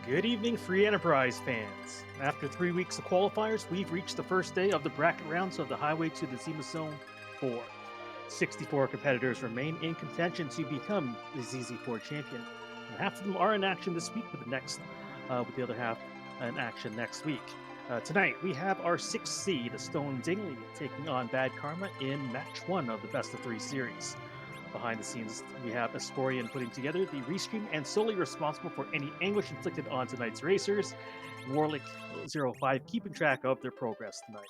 Good evening, Free Enterprise fans. After 3 weeks of qualifiers, we've reached the first day of the bracket rounds of the Highway to the Zemus Zone 4. 64 competitors remain in contention to become the ZZ4 champion. And half of them are in action this week, with the other half in action next week. Tonight, we have our 6th seed, Stone Dingley, taking on BadKarma in match 1 of the best of 3 series. Behind the scenes, we have Asporian putting together the restream and solely responsible for any anguish inflicted on tonight's racers. Warlick05 keeping track of their progress tonight.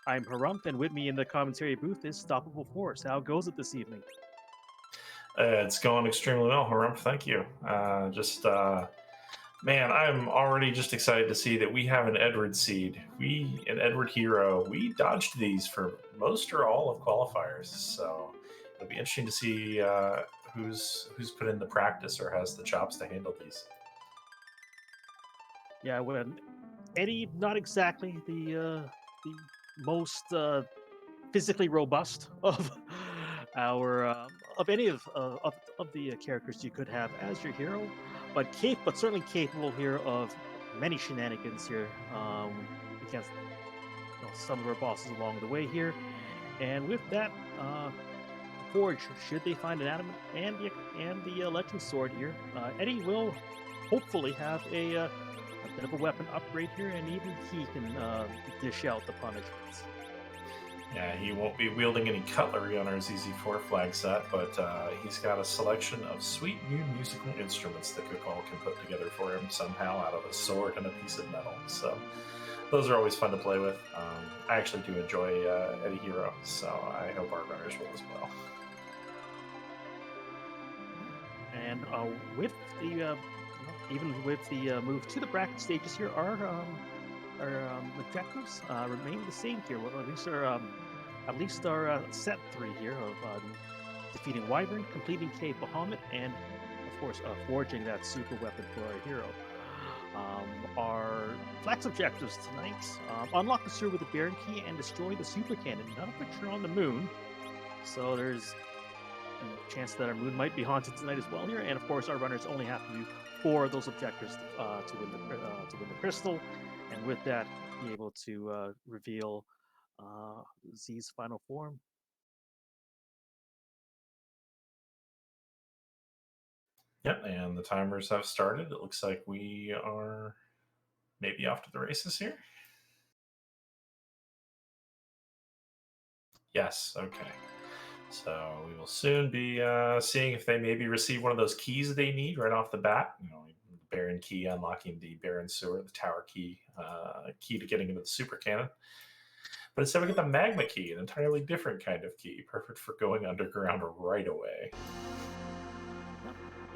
I'm Harumph, and with me in the commentary booth is Stoppable Force. How goes it this evening? It's going extremely well, Harumph. Thank you. Man, I'm already just excited to see that we have an Edward seed. An Edward hero. We dodged these for most or all of qualifiers, so it'll be interesting to see who's put in the practice or has the chops to handle these. Yeah, when Eddie, not exactly the most physically robust of any of the characters you could have as your hero, but certainly capable here of many shenanigans here against some of our bosses along the way here. And with that, Forge, should they find an adamant and the legend sword here, Eddie will hopefully have a bit of a weapon upgrade here, and even he can dish out the punishments. Yeah, he won't be wielding any cutlery on our ZZ4 flag set, but he's got a selection of sweet new musical instruments that Kukal can put together for him somehow out of a sword and a piece of metal. So those are always fun to play with. I actually do enjoy Eddie Hero, so I hope our runners will as well. And even with the move to the bracket stages here, our objectives remain the same here. Well, at least our set 3 here of defeating Wyvern, completing Cave Bahamut, and of course forging that super weapon for our hero. Our flex objectives tonight: unlock the sewer with the Baron Key and destroy the super cannon. None of which are on the moon, so there's a chance that our moon might be haunted tonight as well here. And of course, our runners only have to do 4 of those objectives to win the crystal, and with that, be able to reveal Z's final form. Yep, and the timers have started. It looks like we are maybe off to the races here. Yes, okay. So we will soon be seeing if they maybe receive one of those keys they need right off the bat. The Baron Key, unlocking the Baron Sewer, the Tower Key, key to getting into the Super Cannon. But instead we get the Magma Key, an entirely different kind of key, perfect for going underground right away.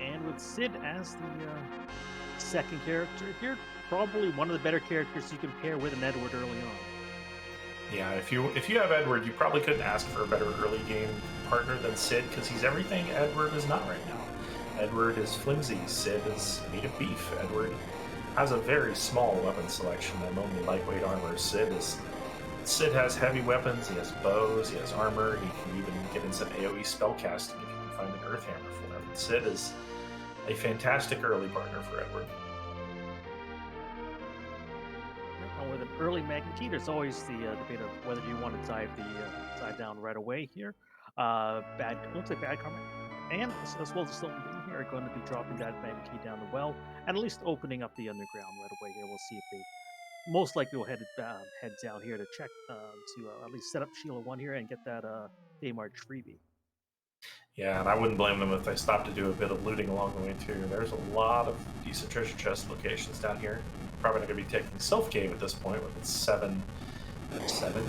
And with Sid as the second character here, probably one of the better characters you can pair with an Edward early on. Yeah, if you have Edward, you probably couldn't ask for a better early game partner than Sid, because he's everything Edward is not right now. Edward is flimsy, Sid is made of beef. Edward has a very small weapon selection and only lightweight armor. Sid has heavy weapons, he has bows, he has armor, he can even get in some AoE spellcasting if you can find an Earth Hammer for him. Sid is a fantastic early partner for Edward. With an early Magma Key, there's always the debate of whether you want to dive down right away here. Looks like BadKarma and as well as Stone Dingley here are going to be dropping that Magma Key down the well, and at least opening up the underground right away here. We'll see if they most likely will head down here to check to at least set up Sheila 1 here and get that Daymarch freebie. Yeah, and I wouldn't blame them if they stopped to do a bit of looting along the way too. There's a lot of decent treasure chest locations down here. Probably not going to be taking Self Cave at this point with its 7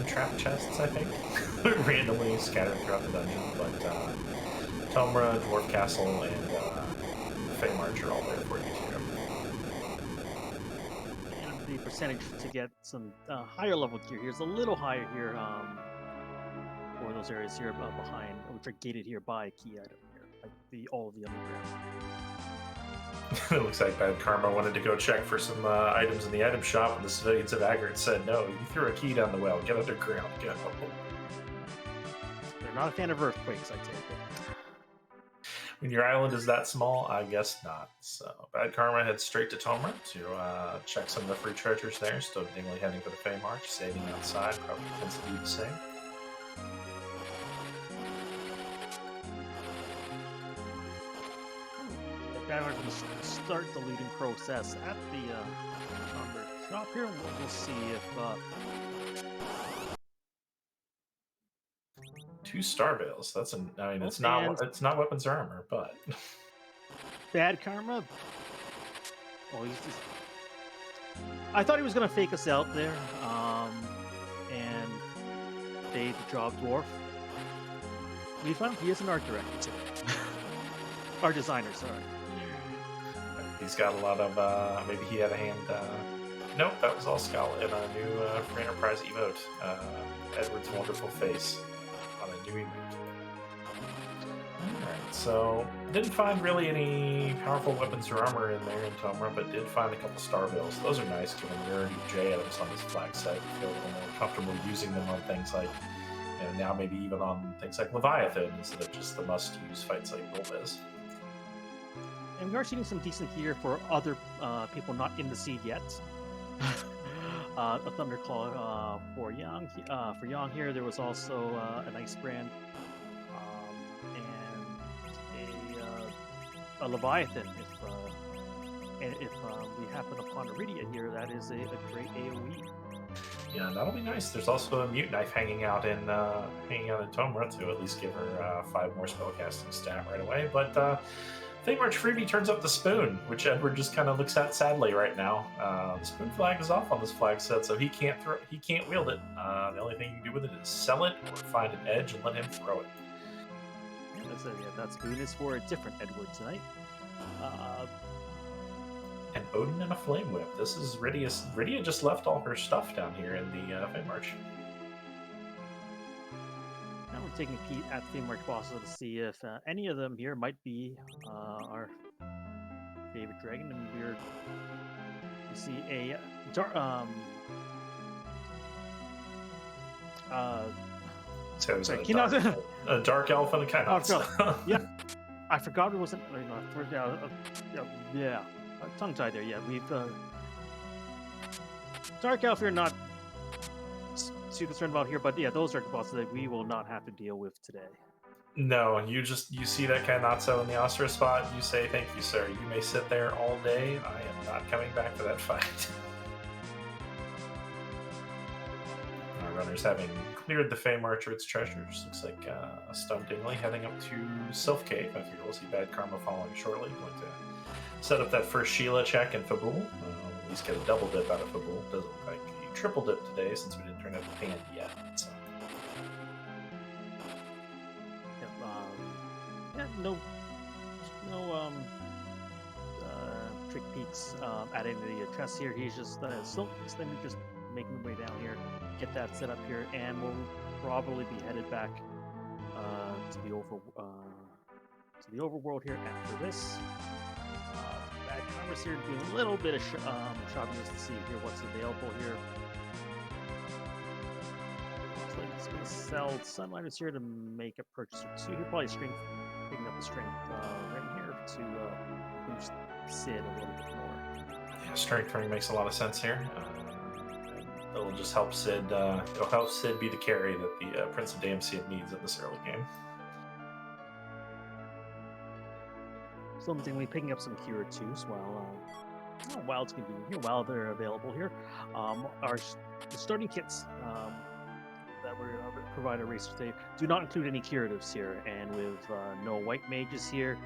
trap chests, I think, randomly scattered throughout the dungeon. But Tomra, Dwarf Castle, and Fey March are all there for you too. And the percentage to get some higher level gear here is a little higher here for those areas here behind, which are gated here by key item here, like all of the underground. It looks like BadKarma wanted to go check for some items in the item shop, and the civilians of Agrit said, "No, you threw a key down the well. Get underground. Go." They're not a fan of earthquakes, I take it. When your island is that small, I guess not. So BadKarma heads straight to Tomra to check some of the free treasures there. Still Dingley heading for the Fey March, saving outside, probably tends to do the same. We're going to start the looting process at the shop here. We'll see if 2 star veils. That's I mean, it's and not weapons or armor, but BadKarma. Oh, he's just. I thought he was going to fake us out there, and fade the job dwarf. We found he is an art director today. Art designer, sorry. he's got a lot of. Maybe he had a hand. Nope, that was all Skull in a new free enterprise emote. Edward's wonderful face on a new emote. Alright, so didn't find really any powerful weapons or armor in there in Tomra, but did find a couple star bills. Those are nice, given there are J items on this flag set. I feel a little more comfortable using them on things like, now maybe even on things like Leviathan instead of just the must-use fights like Golbez. And we are seeing some decent gear for other people not in the seed yet. A Thunderclaw for Yang. For Yang here, there was also an Ice Brand and a Leviathan. If we happen upon Iridia here, that is a great AoE. Yeah, that'll be nice. There's also a Mute Knife hanging out in Tomra to at least give her 5 more spellcasting stat right away. But Feymarch freebie turns up the spoon, which Edward just kind of looks at sadly right now. The spoon flag is off on this flag set, so he can't wield it. The only thing you can do with it is sell it or find an edge and let him throw it. That spoon is for a different Edward tonight. And Odin and a Flame Whip. This is Rydia. Rydia just left all her stuff down here in the Feymarch. Now we're taking a peek at Feymarch bosses to see if any of them here might be our favorite dragon. And we see a dark a dark elf and a Kynox. Yeah, I forgot it wasn't. Yeah, tongue tied there. Yeah, we've dark elf here not too concerned about here, but yeah, those are the bosses that we will not have to deal with today. No, you see that Kainatsu in the Astra spot, you say, thank you, sir. You may sit there all day. I am not coming back for that fight. Our runners having cleared the Feymarch of its treasures. Looks like Stone Dingley heading up to Sylph Cave. I figure we'll see BadKarma following shortly. Going to set up that first Sheila check in Fabul. At least get a double dip out of Fabul. Doesn't look like a triple dip today since we didn't turn out the pan yet. So. No trick peeks at any of the chests here. He's just still just making the way down here, get that set up here, and we'll probably be headed back to the overworld here after this. BadKarma's here doing a little bit of shopping just to see here what's available here. Looks like he's going to sell Sunlighters here to make a purchase or two. He'll probably picking up the strength right here to boost Sid a little bit more. Yeah, strength ring makes a lot of sense here. It'll just help Sid. It'll help Sid be the carry that the Prince of Damn Sid needs in this early game. Something we picking up some Cure 2s while it's convenient here, while they're available here. The starting kits that we're provide a racer today do not include any curatives here, and with no white mages here,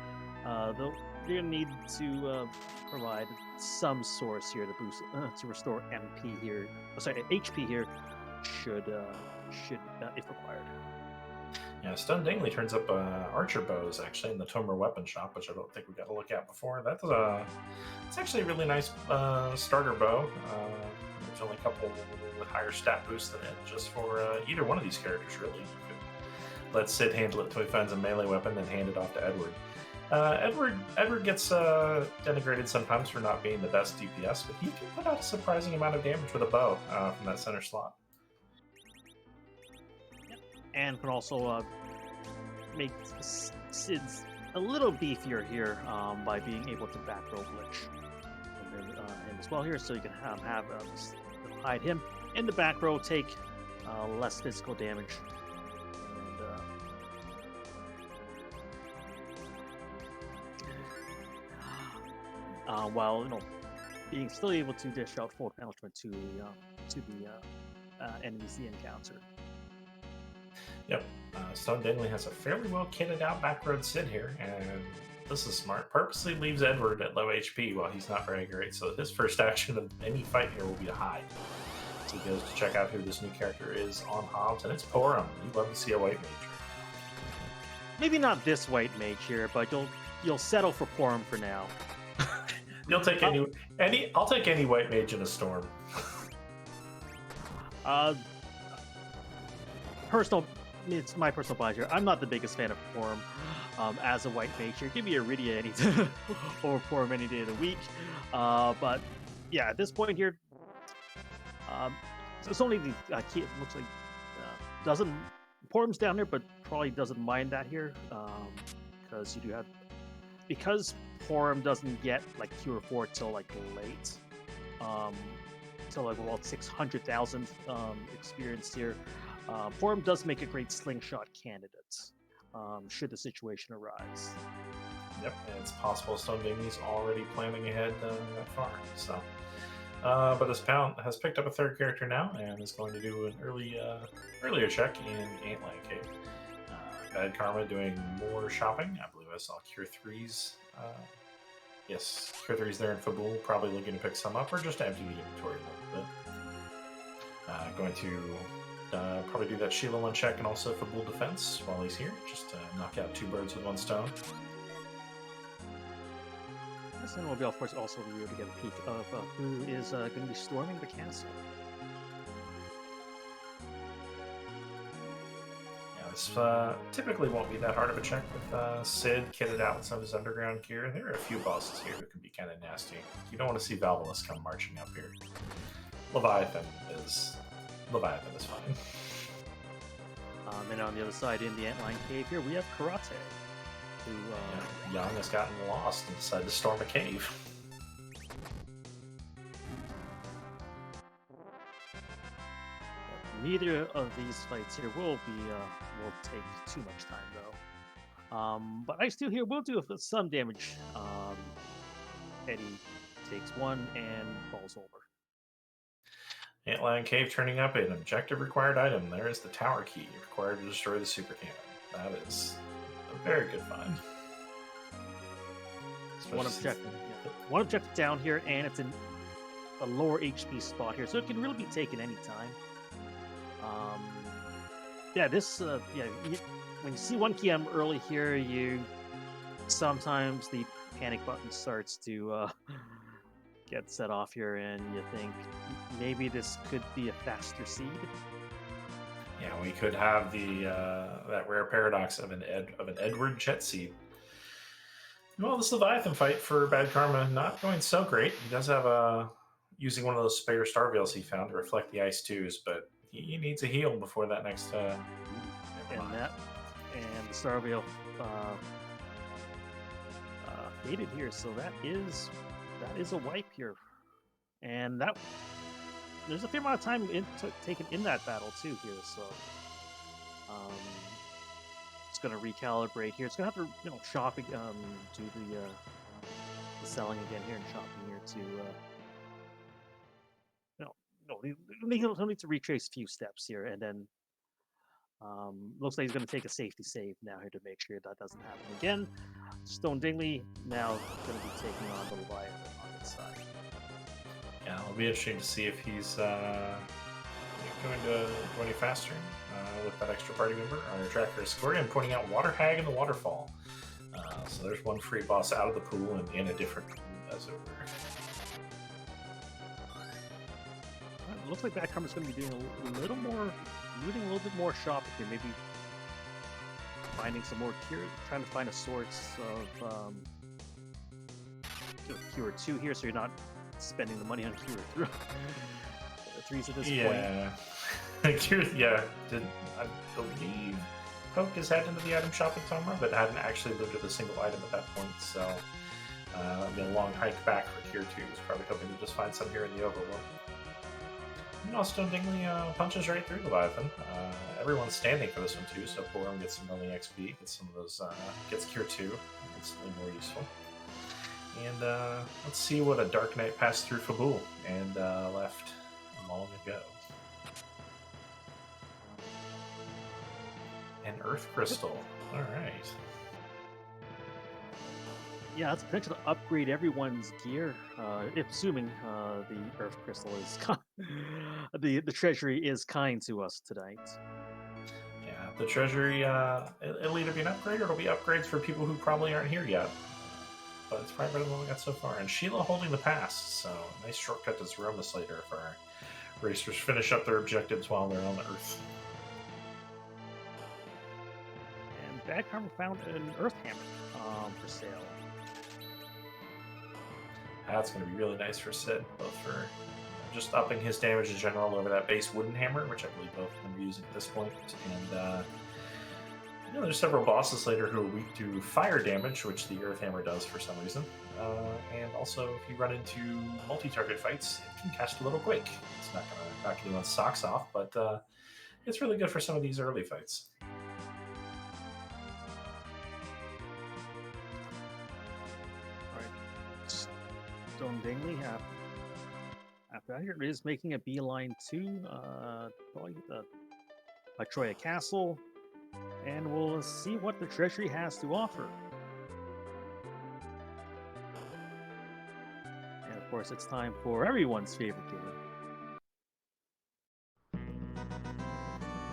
they're gonna need to provide some source here to boost to restore MP here. HP here should if required. Yeah, Stone Dingley turns up archer bows actually in the Tomra weapon shop, which I don't think we got to look at before. It's actually a really nice starter bow. There's only a couple with higher stat boost than it, just for either one of these characters really. You could let Sid handle it until he finds a melee weapon, then hand it off to Edward. Edward gets denigrated sometimes for not being the best DPS, but he can put out a surprising amount of damage with a bow from that center slot. And can also make Sid's a little beefier here by being able to back row glitch him as well here, so you can hide him in the back row, take less physical damage. And while being still able to dish out full punishment to the enemies he encounters. Yep. Stone Dingley has a fairly well kitted out backroad Sid here, and this is smart. Purposely leaves Edward at low HP while he's not very great, so his first action of any fight here will be to hide. So he goes to check out who this new character is on Hobbs, and it's Porum. You'd love to see a white mage. Maybe not this white mage here, but you'll settle for Porum for now. You'll take I'll take any white mage in a storm. It's my personal bias here. I'm not the biggest fan of Porum as a white mage here. Give me Iridia any over Porum any day of the week. But yeah, at this point here, it's only the key. It looks like doesn't Porum's down there, but probably doesn't mind that here because you do have Porum doesn't get like Cure 4 till like late. Till like about 600,000 experience here. Porum does make a great slingshot candidate should the situation arise. Yep, and it's possible Stone Dingley's already planning ahead that far. So, but this pound has picked up a third character now and is going to do an earlier check in Antland Cave. BadKarma doing more shopping. I believe I saw Cure 3's. Yes, Cure 3's there in Fabul, probably looking to pick some up or just to empty the inventory a little bit. Going to probably do that Sheila 1 check and also Fabul defense while he's here, just to knock out 2 birds with 1 stone. Then we'll be, of course, also be able to get a peek of who is going to be storming the castle. This typically won't be that hard of a check with Sid kitted out with some of his underground gear. There are a few bosses here who can be kind of nasty. You don't want to see Valvalus come marching up here. Leviathan is fine. And on the other side, in the Antline Cave here, we have Karate, who Young has gotten lost and decided to storm a cave. Neither of these fights here will take too much time though. But I still here will do some damage. Eddie takes 1 and falls over. Antland Cave turning up an objective required item. There is the tower key required to destroy the super cannon. That is a very good find. One objective down here, and it's in a lower HP spot here, so it can really be taken any time. When you see 1 key item early here, sometimes the panic button starts to get set off here, and you think maybe this could be a faster seed. Yeah, we could have the that rare paradox of an Edward jet seed. Well, this Leviathan fight for BadKarma not going so great. He does have using one of those spare star veils he found to reflect the ice twos, but he needs a heal before that next. And the star veil faded here, so that is a wipe here, and there's a fair amount of time taken in that battle too here. So it's going to recalibrate here. It's going to have to shop do the selling again here and shopping here to he'll need to retrace a few steps here, and then looks like he's going to take a safety save now here to make sure that doesn't happen again. Stone Dingley now going to be taking on the Leviathan on his side. Yeah, it'll be interesting to see if he's going to go any faster with that extra party member. Our tracker is Scorpion pointing out Water Hag in the waterfall. So there's 1 free boss out of the pool and in a different pool as over. It looks like BadKarma is going to be doing a little bit more shopping here. Maybe finding some more cure, trying to find a source of Cure 2 here, so you're not spending the money on Cure 3s at this point. Yeah. Cure, yeah. I believe poked his head into the item shop at Tomra, but hadn't actually looted a single item at that point, so it'll be a long hike back for Tier 2. He's probably hoping to just find some here in the overworld. Stone Dingley punches right through Leviathan. Everyone's standing for this one too, so Porum gets some early XP, gets some of those, gets Cure 2, instantly more useful. And let's see what a Dark Knight passed through Fabul and left long ago. An Earth Crystal. Alright. Yeah, that's potential to upgrade everyone's gear, assuming the Earth Crystal is the treasury is kind to us tonight. Yeah, the treasury, it'll either be an upgrade or it'll be upgrades for people who probably aren't here yet. But it's probably better than what we got so far. And Sheila holding the pass, so nice shortcut to Zeromus later if our racers finish up their objectives while they're on the Earth. And BadKarma found an Earth Hammer for sale. That's going to be really nice for Sid, both for just upping his damage in general over that base wooden hammer, which I believe both of them are using at this point. And there's several bosses later who are weak to fire damage, which the Earth Hammer does for some reason. And also, if you run into multi-target fights, it can cast a little Quake. It's not going to knock anyone's socks off, but it's really good for some of these early fights. Stone Dingley after that is making a beeline to Troya Castle, and we'll see what the treasury has to offer. And of course, it's time for everyone's favorite game.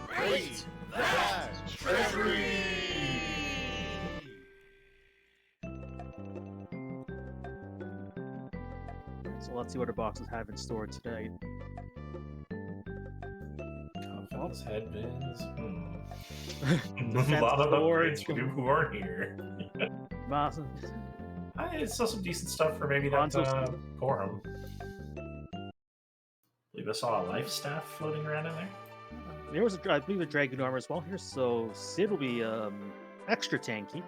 Great Vast Treasury! So let's see what our boxes have in store today. Confidence headbands. A lot of upgrades for people who aren't here. It's still some decent stuff for maybe that Porum. I believe I saw a life staff floating around in there. There was I believe a dragon armor as well here, so Sid will be extra tanky.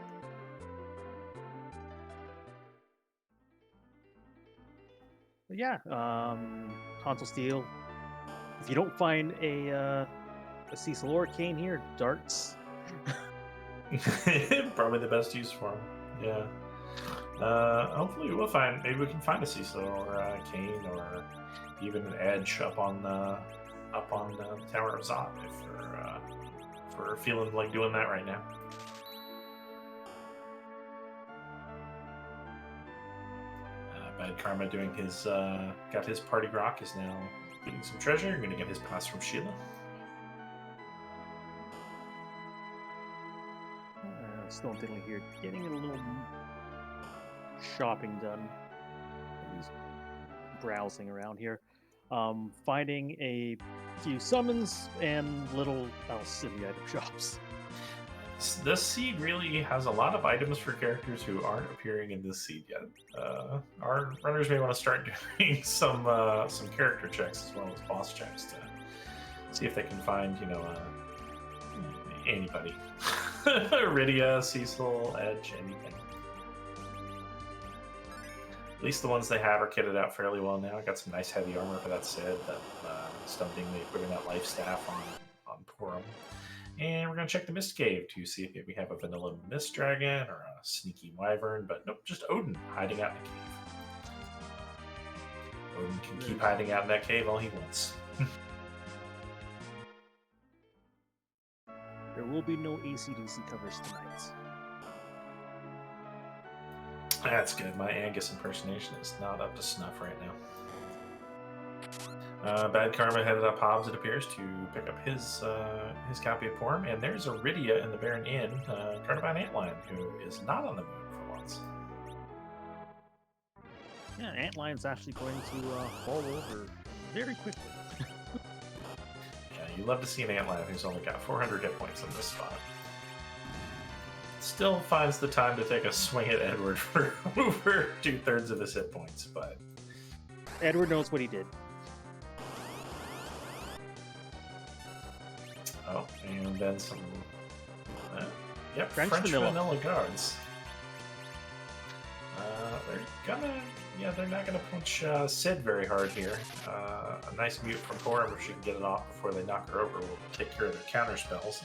But yeah, console steel. If you don't find a Cecil Arcane here, darts. Probably the best use for him. Yeah. Hopefully we'll find. Maybe we can find a Cecil or a Kane or even an Edge up on the Tower of Zot if we're feeling like doing that right now. BadKarma doing his got his party grok, is now getting some treasure. You're going to get his pass from Sheila. Stone Dingley here, getting a little shopping done. He's browsing around here, finding a few summons and little else in the item shops. This seed really has a lot of items for characters who aren't appearing in this seed yet. Our runners may want to start doing some character checks as well as boss checks to see if they can find, anybody. Iridia, Cecil, Edge, anything. At least the ones they have are kitted out fairly well now. I got some nice heavy armor for that Sid, that Stone Dingley putting that life staff on Porum. And we're going to check the Mist Cave to see if we have a vanilla Mist Dragon or a sneaky Wyvern, but nope, just Odin hiding out in the cave. Odin can keep hiding out in that cave all he wants. There will be no AC/DC covers tonight. That's good. My Angus impersonation is not up to snuff right now. BadKarma headed up Hobbs, it appears, to pick up his copy of Porum, and there's Iridia in the Baron Inn, Cardamine Antlion, who is not on the moon for once. Yeah, Antlion's actually going to fall over very quickly. Yeah, you love to see an Antlion who's only got 400 hit points in this spot. Still finds the time to take a swing at Edward for over 2/3 of his hit points, but Edward knows what he did. Oh, and then some Yep, French French vanilla. vanilla guards. They're not gonna punch Sid very hard here. A nice mute from Torum, if she can get it off before they knock her over, will take care of their counter spells.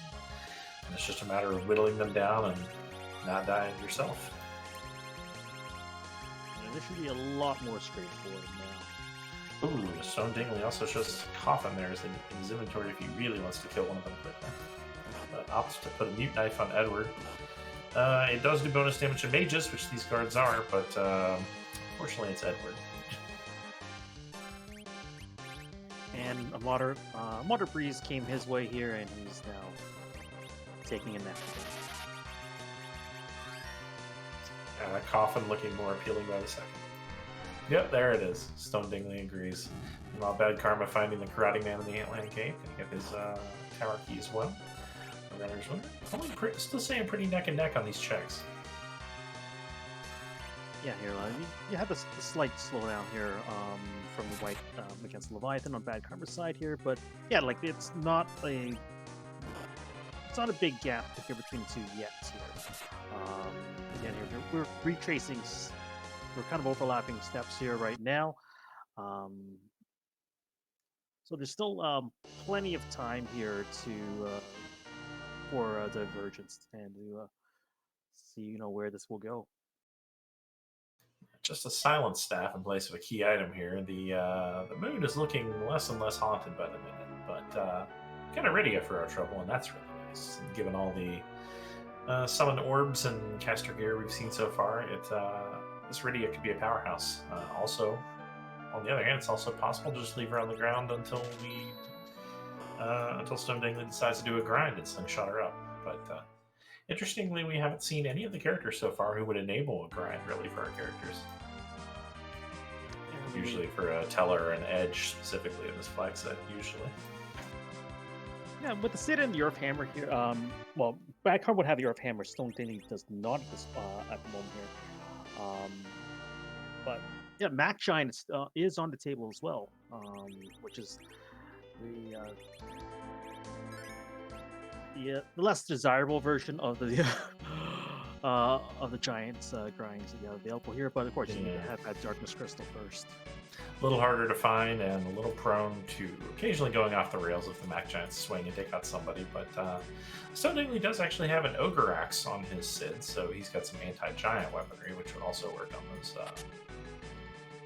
And it's just a matter of whittling them down and not dying yourself. Yeah, this should be a lot more straightforward now. Ooh, Stone Dingley also shows Coffin there in his inventory if he really wants to kill one of them quickly. But opts to put a mute knife on Edward. It does do bonus damage to mages, which these guards are, but fortunately it's Edward. And a moderate breeze came his way here, and he's now taking a nap. Coffin looking more appealing by the second. Yep, there it is. Stone Dingley agrees. Meanwhile, BadKarma finding the Karate Man in the Antland Cave. Gonna get his tower key as well. The runners winner. Still saying pretty neck and neck on these checks. Yeah, here you have a slight slowdown here from the white against Leviathan on BadKarma's side here, but yeah, like it's not a big gap here between the two yet here. Again, here we're retracing. We're kind of overlapping steps here right now. So there's still plenty of time here for divergence and to see where this will go. Just a silent staff in place of a key item here. The moon is looking less and less haunted by the minute, but kind of ready for our trouble, and that's really nice. Given all the summon orbs and caster gear we've seen so far, this Rydia could be a powerhouse. Also, on the other hand, it's also possible to just leave her on the ground until Stone Dingley decides to do a grind and slingshot her up. But interestingly, we haven't seen any of the characters so far who would enable a grind really for our characters. Usually for a Teller and Edge specifically in this flag set, usually. Yeah, with the Sid and the Earth Hammer here, well, BadKarma would have the Earth Hammer. Stone Dingley does not at the moment here. But yeah, Mac Giant is on the table as well, which is the less desirable version of the Giant's grinds that you have available here. But of course, you need to have that Darkness Crystal first. A little harder to find and a little prone to occasionally going off the rails if the Mac Giants swing and take out somebody. But Stone Dingley does actually have an Ogre Axe on his Sid, so he's got some anti-giant weaponry, which would also work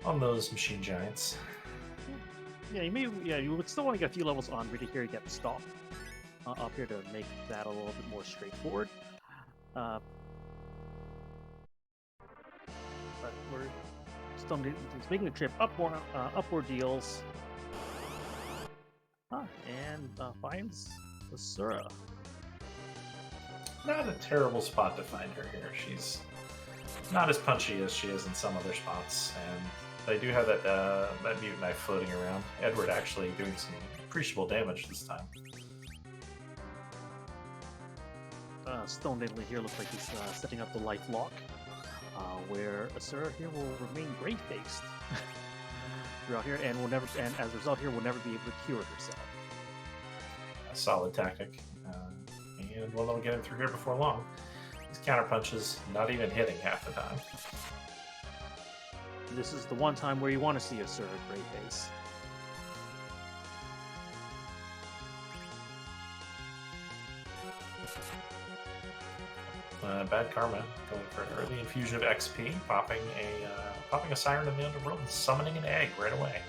on those machine giants. Yeah, you would still want to get a few levels on Rydia here to get the stop up here to make that a little bit more straightforward. But we're still making the trip upward deals. And finds Asura. Not a terrible spot to find her here. She's not as punchy as she is in some other spots, and they do have that mute knife floating around. Edward actually doing some appreciable damage this time. Stone Dingley here looks like he's setting up the life lock, where Asura here will remain gray-faced throughout here, and as a result here will never be able to cure herself. A solid tactic, and we'll get him through here before long. His counter punches not even hitting half the time. This is the one time where you want to see Asura gray-face. BadKarma going for an early infusion of XP, popping a Siren in the Underworld and summoning an egg right away.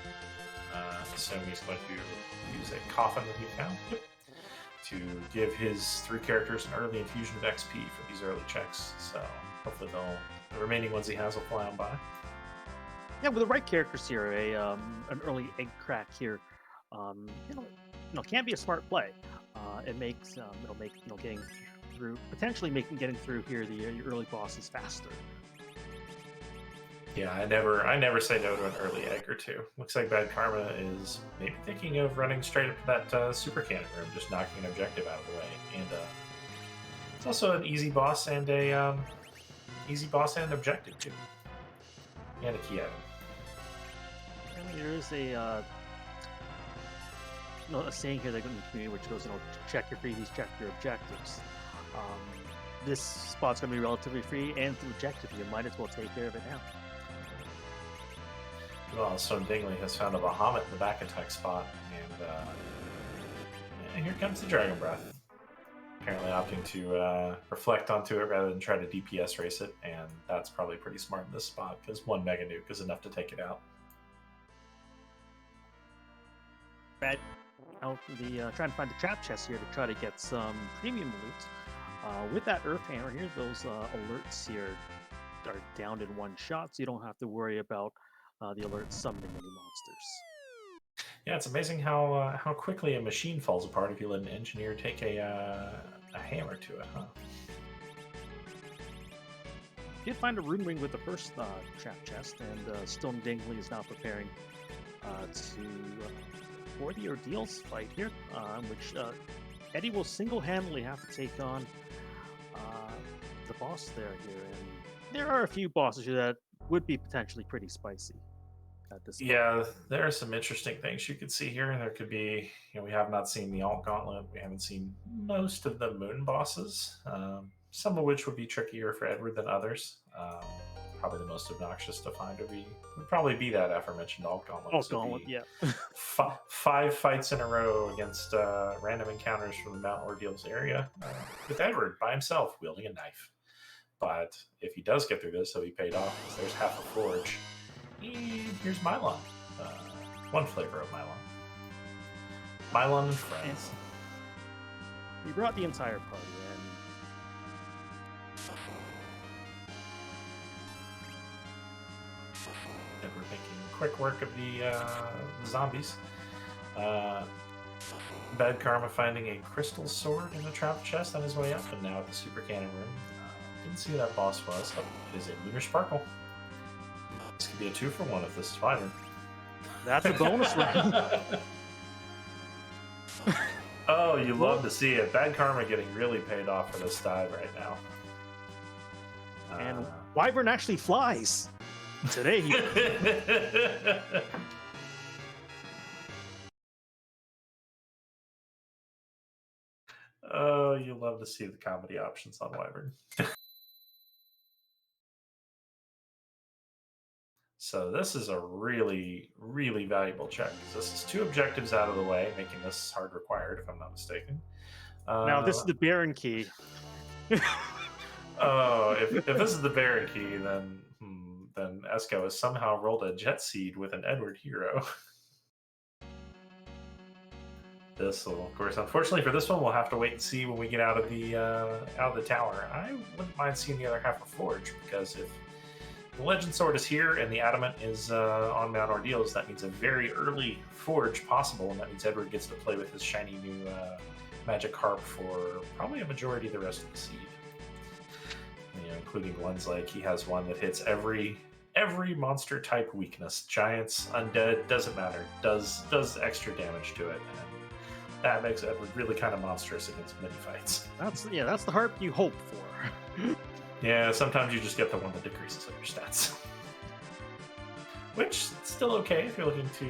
So he's going to use a coffin that he found to give his 3 characters an early infusion of XP for these early checks. So hopefully the remaining ones he has will fly on by. Yeah, with the right characters here, an early egg crack here, can be a smart play. It'll make getting through here your early bosses faster. Yeah, I never say no to an early egg or two. Looks like BadKarma is maybe thinking of running straight up to that super cannon room, just knocking an objective out of the way. And it's also an easy boss and an objective too, and a key item. I mean, there is a saying here that in the community which goes, check your freebies, check your objectives. This spot's going to be relatively free, and it's an objective. You might as well take care of it now. Well, so Dingley has found a Bahamut in the back attack spot, and here comes the Dragon Breath. Apparently opting to reflect onto it rather than try to DPS race it, and that's probably pretty smart in this spot, because one Mega Nuke is enough to take it out. Bad out trying to find the trap chest here to try to get some premium loot. With that Earth Hammer here, those alerts here are downed in one shot, so you don't have to worry about the alerts summoning any monsters. Yeah, it's amazing how quickly a machine falls apart if you let an engineer take a hammer to it, huh? You did find a rune ring with the first trap chest, and Stone Dingley is now preparing for the ordeals fight here, which Eddie will single-handedly have to take on the boss here. And there are a few bosses here that would be potentially pretty spicy. Yeah, there are some interesting things you could see here. There could be, we have not seen the Alt Gauntlet. We haven't seen most of the Moon bosses, some of which would be trickier for Edward than others. Probably the most obnoxious to find would probably be that aforementioned Alt Gauntlet. Alt Gauntlet, yeah. 5 fights in a row against random encounters from the Mount Ordeals area with Edward by himself wielding a knife. But if he does get through this, he'll be paid off because there's half a forge. And here's Mylon. One flavor of Mylon. Mylon and friends. We brought the entire party in. And we're making quick work of the zombies. BadKarma finding a crystal sword in the trap chest on his way up, and now at the super cannon room. Didn't see who that boss was. Oh, it is a Lunar Sparkle. This could be a 2-for-1 if this is Wyvern. That's a bonus round. Oh, you love to see it. BadKarma getting really paid off for this dive right now. And Wyvern actually flies. Today he... Oh, you love to see the comedy options on Wyvern. So this is a really, really valuable check. This is 2 objectives out of the way, making this hard required, if I'm not mistaken. Now this is the Baron key. Oh, if this is the Baron key, then Esco has somehow rolled a Jet Seed with an Edward hero. This will, of course, unfortunately for this one, we'll have to wait and see when we get out of the tower. I wouldn't mind seeing the other half of Forge, because if the Legend Sword is here and the Adamant is on Mount Ordeals, that means a very early Forge possible, and that means Edward gets to play with his shiny new Magic Harp for probably a majority of the rest of the seed. Including ones like he has one that hits every monster type weakness. Giants, undead, doesn't matter. Does extra damage to it. And that makes Edward really kind of monstrous against mini fights. That's the harp you hope for. Yeah, sometimes you just get the one that decreases your stats. Which is still okay if you're looking to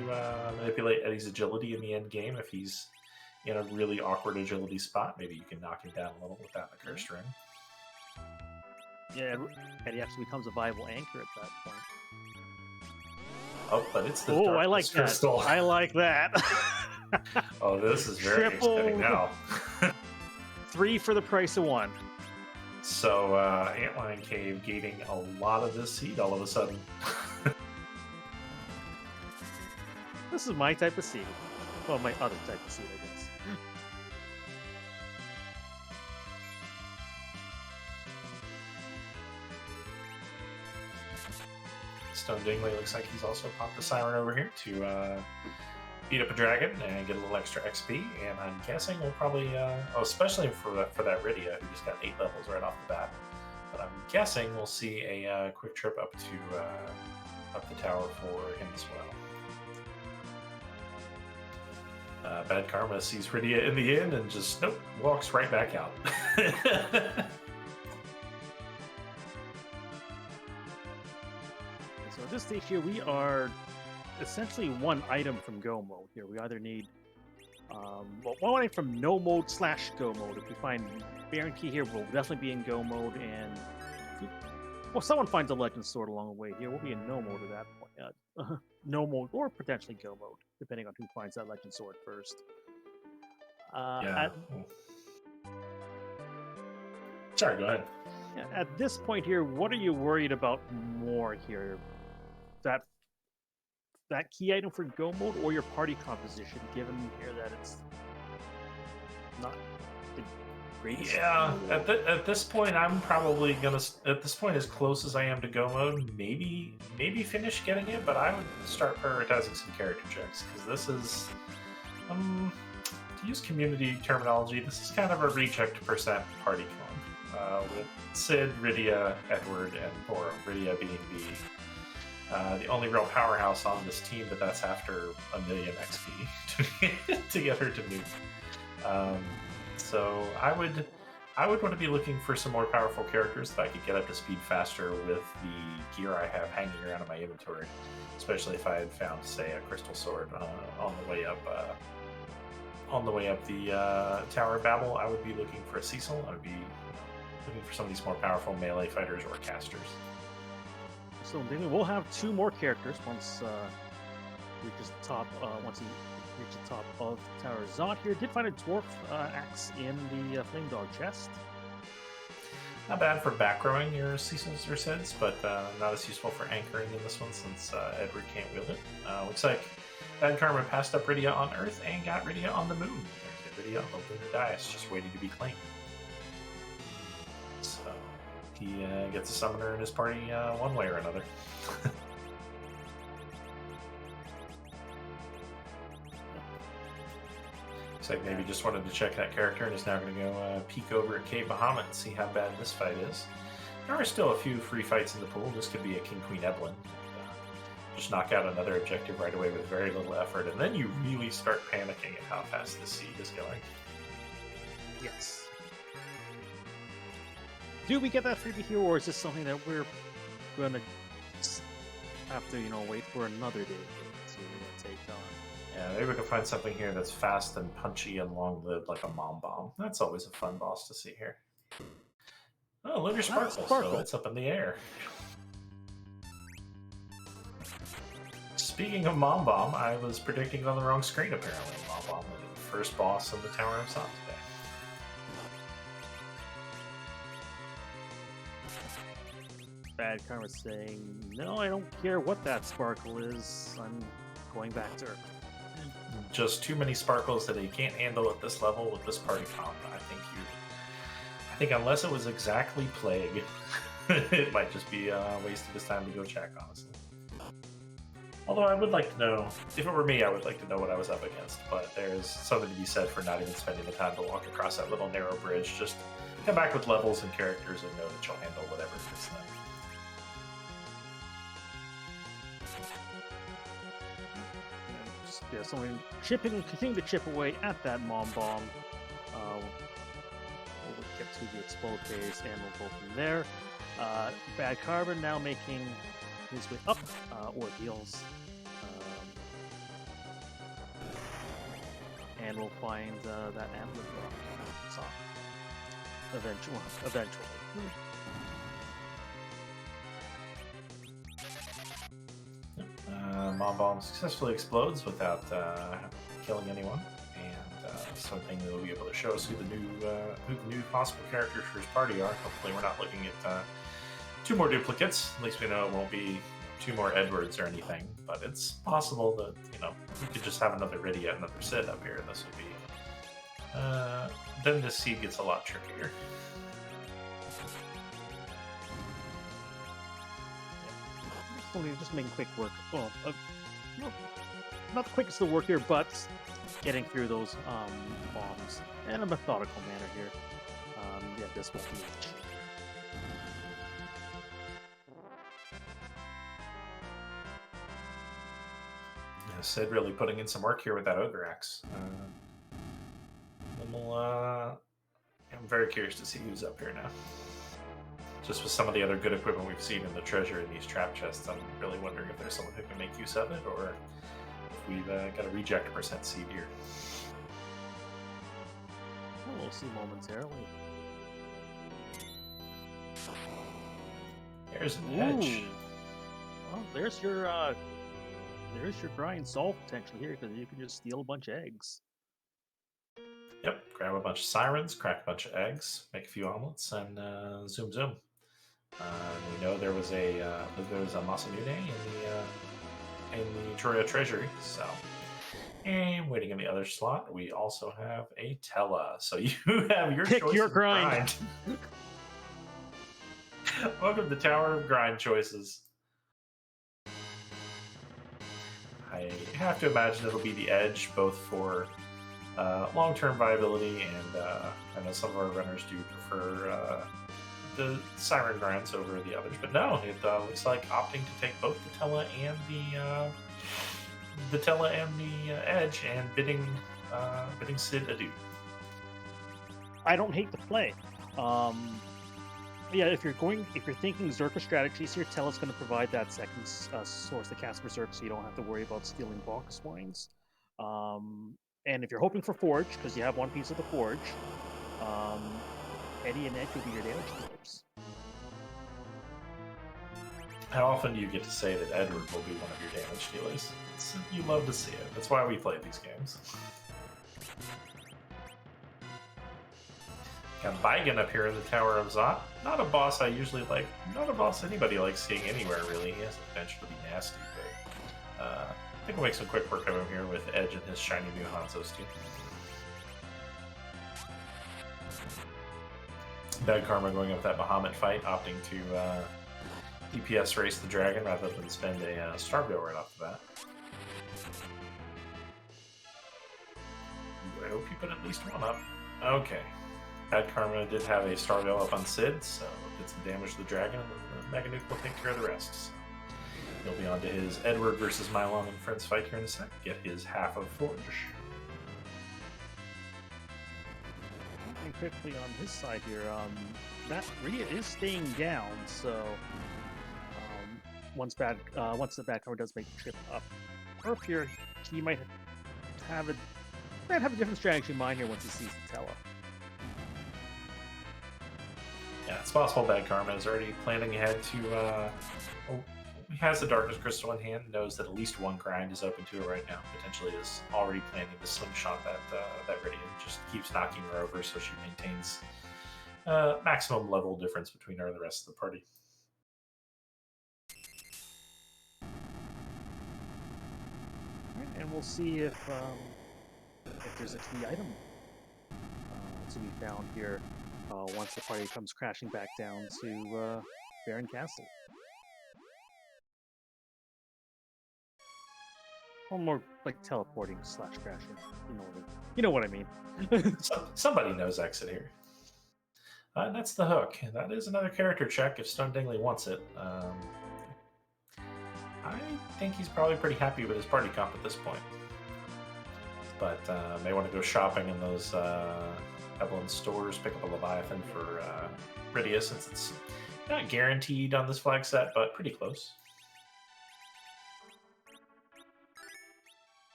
manipulate Eddie's agility in the end game. If he's in a really awkward agility spot, maybe you can knock him down a little with that in the cursed ring. Yeah, Eddie actually becomes a viable anchor at that point. Oh, but it's the I like that. Crystal. I like that. Oh, this is very exciting now. 3 for the price of 1. So, Antlion Cave gating a lot of this seed all of a sudden. This is my type of seed. Well, my other type of seed, I guess. Stone Dingley looks like he's also popped a siren over here to beat up a dragon and get a little extra XP. And I'm guessing we'll probably, especially for that Rydia, who just got 8 levels right off the bat. But I'm guessing we'll see a quick trip up the tower for him as well. BadKarma sees Rydia in the inn and just walks right back out. So at this stage here, we are essentially 1 item from go mode here. We either need Well, one from no mode / go mode. If we find Baron Key here, we'll definitely be in go mode, and well, someone finds a Legend Sword along the way here, we'll be in no mode at that point. No mode, or potentially go mode, depending on who finds that Legend Sword first. Sorry, go ahead. At this point here, what are you worried about more here? That key item for go mode, or your party composition, given here that it's not the greatest? Yeah, at this point, I'm probably gonna, at this point, as close as I am to go mode, maybe finish getting it, but I would start prioritizing some character checks, because this is, to use community terminology, this is kind of a rechecked percent party clone, with Sid, Rydia, Edward, and Borum. Rydia being the only real powerhouse on this team, but that's after 1 million XP to get her to nuke. So I would want to be looking for some more powerful characters that I could get up to speed faster with the gear I have hanging around in my inventory. Especially if I had found, say, a crystal sword on the way up. On the way up the Tower of Babel, I would be looking for a Cecil. I would be looking for some of these more powerful melee fighters or casters. So we'll have 2 more characters once reaches the top. Once he reaches the top of Tower Zod here, did find a dwarf axe in the Flame Dog chest. Not bad for back rowing your Cecils or Sids, but not as useful for anchoring in this one since Edward can't wield it. Looks like BadKarma passed up Rydia on Earth and got Rydia on the moon. There's Rydia on the lunar dais, just waiting to be claimed. So he gets a summoner in his party one way or another. Looks like maybe just wanted to check that character and is now going to go peek over at Cave Bahamut and see how bad this fight is. There are still a few free fights in the pool. This could be a King Queen Evelyn. Just knock out another objective right away with very little effort, and then you really start panicking at how fast this siege is going. Yes. Do we get that freebie here, or is this something that we're going to have to, wait for another day to take on? Yeah, maybe we can find something here that's fast and punchy and long-lived, like a Mom Bomb. That's always a fun boss to see here. Oh, look at your Sparkle. So it's up in the air. Speaking of Mom Bomb, I was predicting on the wrong screen, apparently. Mom Bomb is the first boss in the Tower of Zod today. BadKarma saying, no, I don't care what that sparkle is. I'm going back to Earth. Just too many sparkles that he can't handle at this level with this party comp. I think unless it was exactly Plague, it might just be a waste of his time to go check, honestly. Although I would like to know, if it were me, I would like to know what I was up against. But there's something to be said for not even spending the time to walk across that little narrow bridge. Just come back with levels and characters and know that you'll handle whatever it is then. Yeah, so we're continue to chip away at that Mom Bomb. We'll get to the explode phase, and we'll go from there. BadKarma now making his way up ordeals, and we'll find that amulet rock eventually. Mom Bomb successfully explodes without killing anyone, and something that will be able to show us who the new possible characters for his party are. Hopefully, we're not looking at 2 more duplicates. At least we know it won't be 2 more Edwards or anything. But it's possible that we could just have another Rydia, another Sid up here. This would be then this seed gets a lot trickier. Just making quick work. Well, not the quickest to work here, but getting through those bombs in a methodical manner here. Yeah, this will be. Yeah, Sid really putting in some work here with that Ogre Axe. I'm very curious to see who's up here now. Just with some of the other good equipment we've seen in the treasure in these trap chests, I'm really wondering if there's someone who can make use of it, or if we've got a reject percent seed here. We'll see momentarily. There's an edge. Well, there's your grind solved potential here because you can just steal a bunch of eggs. Yep, grab a bunch of sirens, crack a bunch of eggs, make a few omelets, and zoom zoom. We know there was a Masamune in the Troya Treasury, so. And waiting in the other slot, we also have a Tella. So you have your Pick choice your of grind. Welcome to Tower of Grind choices. I have to imagine it'll be the edge, both for long-term viability, and I know some of our runners do prefer the Siren grinds over the others. But no, it looks like opting to take both the Tella and the edge, and bidding Sid adieu. I don't hate the play. Yeah, if you're thinking Zerka strategies here, Tella's going to provide that second source to cast Berserk, so you don't have to worry about stealing Bacchus Wines. And if you're hoping for Forge, because you have one piece of the Forge, Eddie and Edge will be your damage dealers. How often do you get to say that Edward will be one of your damage dealers? You love to see it. That's why we play these games. Got Baigan up here in the Tower of Zot. Not a boss I usually like. Not a boss anybody likes seeing anywhere, really. He has the potential to be nasty, but I think we'll make some quick work of him here with Edge and his shiny new Hanzo steam. BadKarma going up with that Bahamut fight, opting to DPS race the dragon rather than spend a Starbill right off the bat. I hope you put at least one up. Okay. BadKarma did have a Starveil up on Sid, so did some damage to the dragon, and then the Mega Nuke will take care of the rest. So he'll be on to his Edward versus Mylon and Friends fight here in a sec. Get his half of Forge. And quickly on his side here, Matt Rhea is staying down, so once the BadKarma does make the trip up Earth here, he might have a different strategy in mind here once he sees the Tella. Yeah, it's possible BadKarma is already planning ahead to. He has the Darkness Crystal in hand, knows that at least one grind is open to it right now. Potentially is already planning to slingshot that Ridian. Just keeps knocking her over so she maintains maximum level difference between her and the rest of the party. All right, and we'll see if there's a key item to be found here once the party comes crashing back down to Baron Castle. Or more like teleporting / crashing. You know what I mean. Somebody knows exit here. And that's the hook. That is another character check if Stone Dingley wants it. I think he's probably pretty happy with his party comp at this point. But may want to go shopping in those Evelyn stores, pick up a Leviathan for Rydia, since it's not guaranteed on this flag set, but pretty close.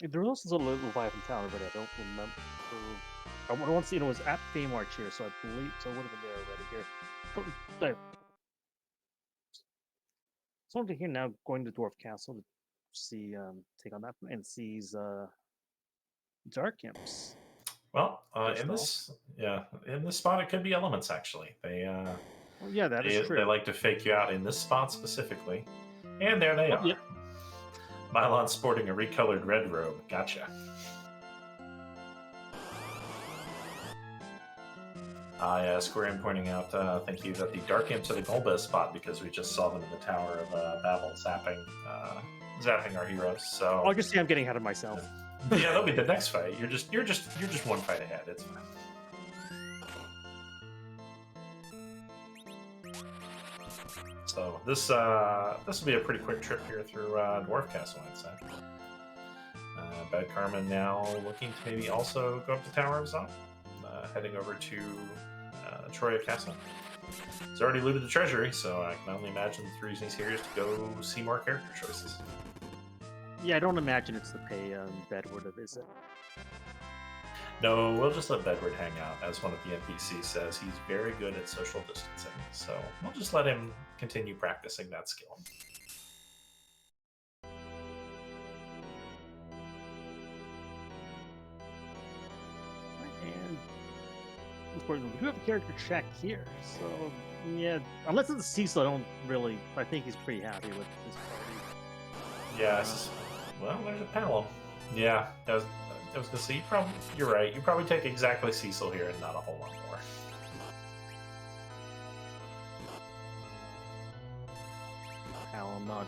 There was also a little Leviathan Tower, but I don't remember. I want to see it was at Fame Arch here, so I believe so. It would have been there already here. So over here now, going to Dwarf Castle to see take on that and sees Dark Imps. Well, in this spot, it could be elements actually. That is true. They like to fake you out in this spot specifically, and there they are. Yep. Mylon sporting a recolored red robe. Gotcha. Yeah, Squarian pointing out, thank you, that the Dark Imps are the Golbez spot because we just saw them in the Tower of Babel zapping our heroes. So I'll just say I'm getting ahead of myself. Yeah, that'll be the next fight. You're just one fight ahead. It's fine. So this will be a pretty quick trip here through Dwarf Castle, I'd say. BadKarma now looking to maybe also go up to Tower of Zot, heading over to Troya Castle. He's already looted the treasury, so I can only imagine the reason he's here is to go see more character choices. Yeah, I don't imagine it's to pay Bedward a visit. No, we'll just let Bedward hang out. As one of the NPCs says, he's very good at social distancing. So we'll just let him continue practicing that skill. And importantly, we do have a character check here. So yeah, unless it's Cecil, I think he's pretty happy with this party. Yeah, well, there's a Palom. Yeah, I was gonna say, you're right. You probably take exactly Cecil here and not a whole lot more. Palom,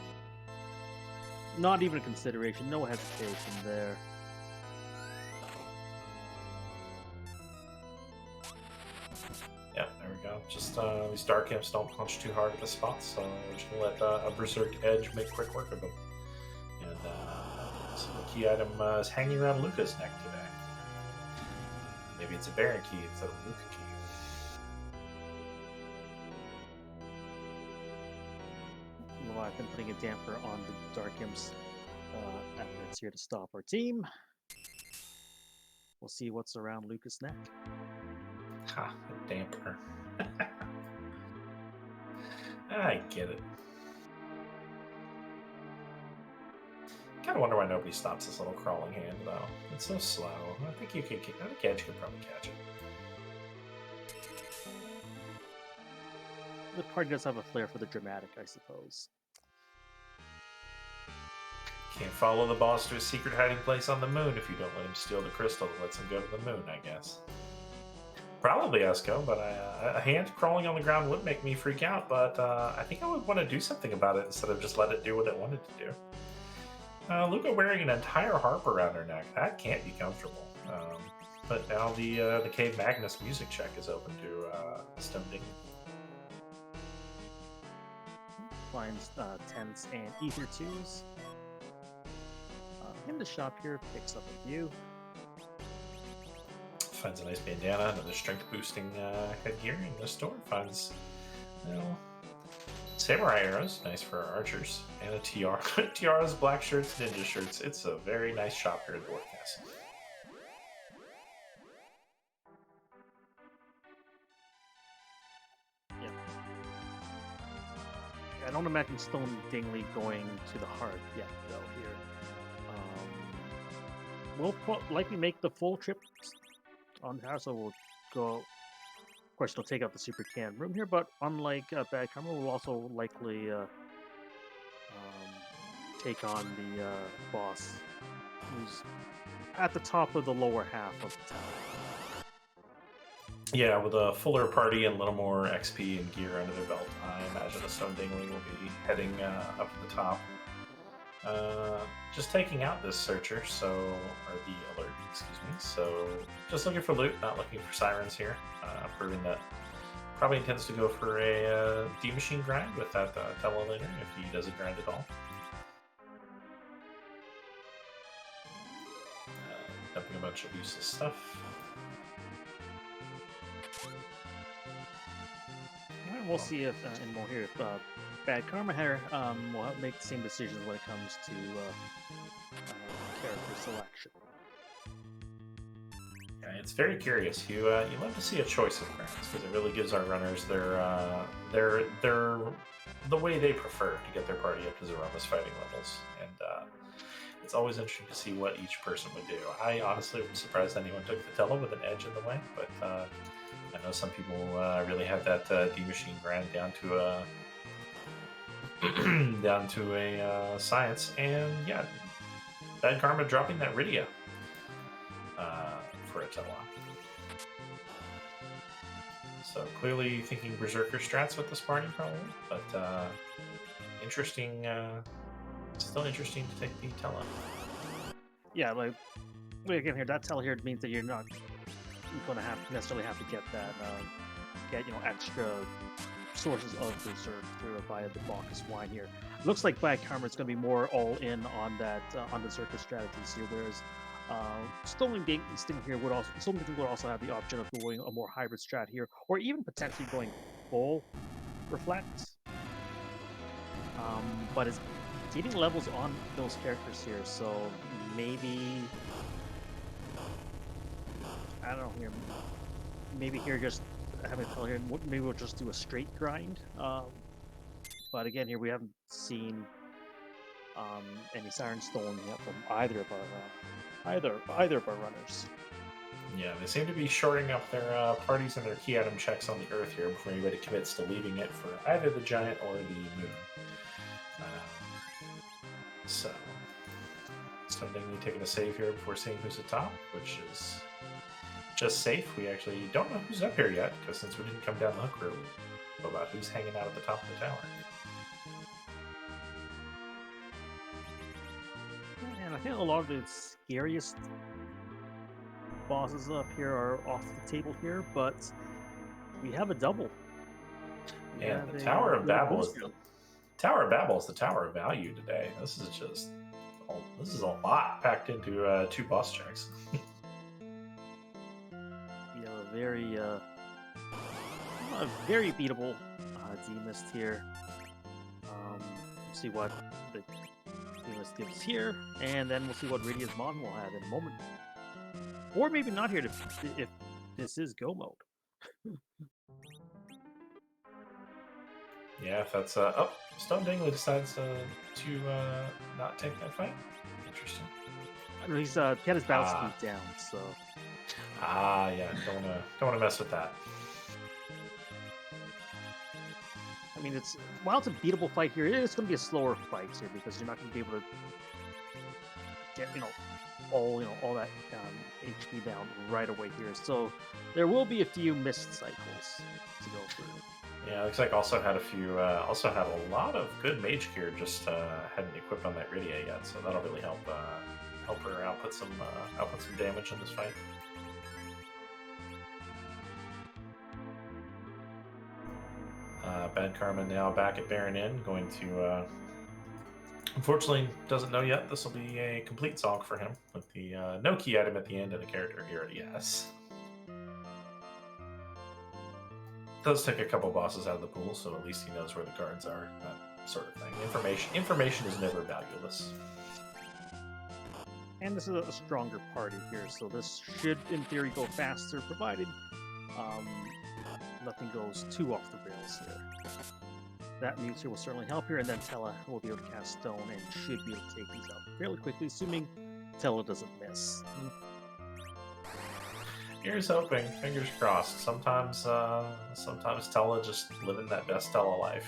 not even a consideration, no hesitation there. Yeah, there we go. Just these dark imps don't punch too hard at the spots, so we're just gonna let a Berserk Edge make quick work of them. And so the key item is hanging around Luca's neck today. Maybe it's a Baron key instead of a Luca key. Leviathan putting a damper on the Dark Imp's efforts here to stop our team. We'll see what's around Lucas' neck. Ha, a damper. I get it. Kind of wonder why nobody stops this little crawling hand, though. It's so slow. I think Edge could probably catch it. The party does have a flair for the dramatic, I suppose. Can't follow the boss to his secret hiding place on the moon if you don't let him steal the crystal that lets him go to the moon, I guess. Probably Esco, but a hand crawling on the ground would make me freak out, but I think I would want to do something about it instead of just let it do what it wanted to do. Luca wearing an entire harp around her neck. That can't be comfortable. But now the Cave Magnus music check is open to Stone Dingley. Finds tents and ether twos. In the shop here, picks up a few. Finds a nice bandana, another strength boosting headgear in the store. Finds, samurai arrows, nice for our archers, and a tiara. Tiaras, black shirts, ninja shirts. It's a very nice shop here at Dwarf Castle. Yeah. I don't imagine Stone Dingley going to the heart yet, though, here. We'll likely make the full trip on the house, so we'll go. Of course, they'll take out the super can room here, but unlike BadKarma, we'll also likely take on the boss, who's at the top of the lower half of the town. Yeah, with a fuller party and a little more XP and gear under their belt, I imagine the Stone Dingley will be heading up to the top. Just taking out this searcher, or the alert, excuse me. So just looking for loot, not looking for sirens here. Proving that probably intends to go for a D-Machine grind with that Telo later, if he does a grind at all. Dumping a bunch of useless stuff. We'll see if in more here if BadKarma here will make the same decisions when it comes to character selection. Yeah, it's very curious. You love to see a choice of brands because it really gives our runners their the way they prefer to get their party up to Zeroma's fighting levels, and it's always interesting to see what each person would do. I honestly was surprised anyone took the Telo with an edge in the way, but I know some people really have that D-Machine grind down to a science, and yeah, BadKarma dropping that Rydia for a Telo. So clearly thinking Berserker strats with this party probably, but interesting. Still interesting to take the Telo. Yeah, like again here, that Telo here means that you're not going to necessarily have to get that extra sources of Berserk through via the Bacchus wine here. Looks like BadKarma is going to be more all in on that on the Berserker strategies here, whereas Stone Dingley here would also have the option of going a more hybrid strat here, or even potentially going full reflect. But it's getting levels on those characters here, so maybe I don't know here. Maybe here just having a here. Maybe we'll just do a straight grind. But again, here we haven't seen any siren stolen yet from either of our runners. Yeah, they seem to be shorting up their parties and their key item checks on the Earth here before anybody commits to leaving it for either the Giant or the Moon. So, Dingley taking a save here before seeing who's at top, which is just safe. We actually don't know who's up here yet, because since we didn't come down the hook route, about who's hanging out at the top of the tower. And I think a lot of the scariest bosses up here are off the table here, but we have a double. And the Tower of Babel is the Tower of Babel is the Tower of Value today. This is just this is a lot packed into 2 boss checks. We have a very beatable D-Mist here. Let's see what the D-Mist gives here, and then we'll see what Radiant's Mon will have in a moment. Or maybe not here if this is go mode. Yeah, if that's Stone Dingley decides to not take that fight. Interesting. I know he's got his battle speed down, so. Yeah, don't wanna mess with that. I mean, while it's a beatable fight here, it's going to be a slower fight here because you're not going to be able to get all that HP down right away here. So there will be a few missed cycles to go through. Yeah, looks like also had a lot of good mage gear, just hadn't equipped on that Rydia yet, so that'll really help her output some damage in this fight. BadKarma now back at Baron Inn, going to unfortunately doesn't know yet. This will be a complete zonk for him with the no key item at the end and a character he already has. Does take a couple bosses out of the pool, so at least he knows where the guards are, that sort of thing. Information is never valueless. And this is a stronger party here, so this should, in theory, go faster, provided nothing goes too off the rails here. That mute here will certainly help here, and then Tella will be able to cast Stone and should be able to take these out fairly quickly, assuming Tella doesn't miss. Here's hoping, fingers crossed. Sometimes Tella just living that best Tella life.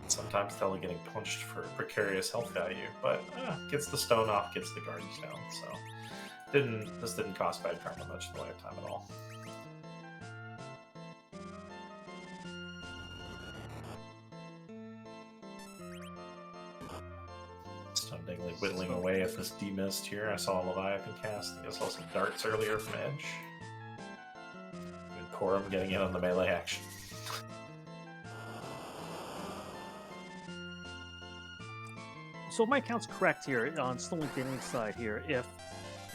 Sometimes Tella getting punched for precarious health value, but gets the stone off, gets the guards down. So this didn't cost BadKarma much in the way of time at all. Dingley whittling away at this D-Mist here. I saw a Leviathan cast. I saw some darts earlier from Edge. And Corum getting in on the melee action. So if my count's correct here on Stolen Dingley's side here, if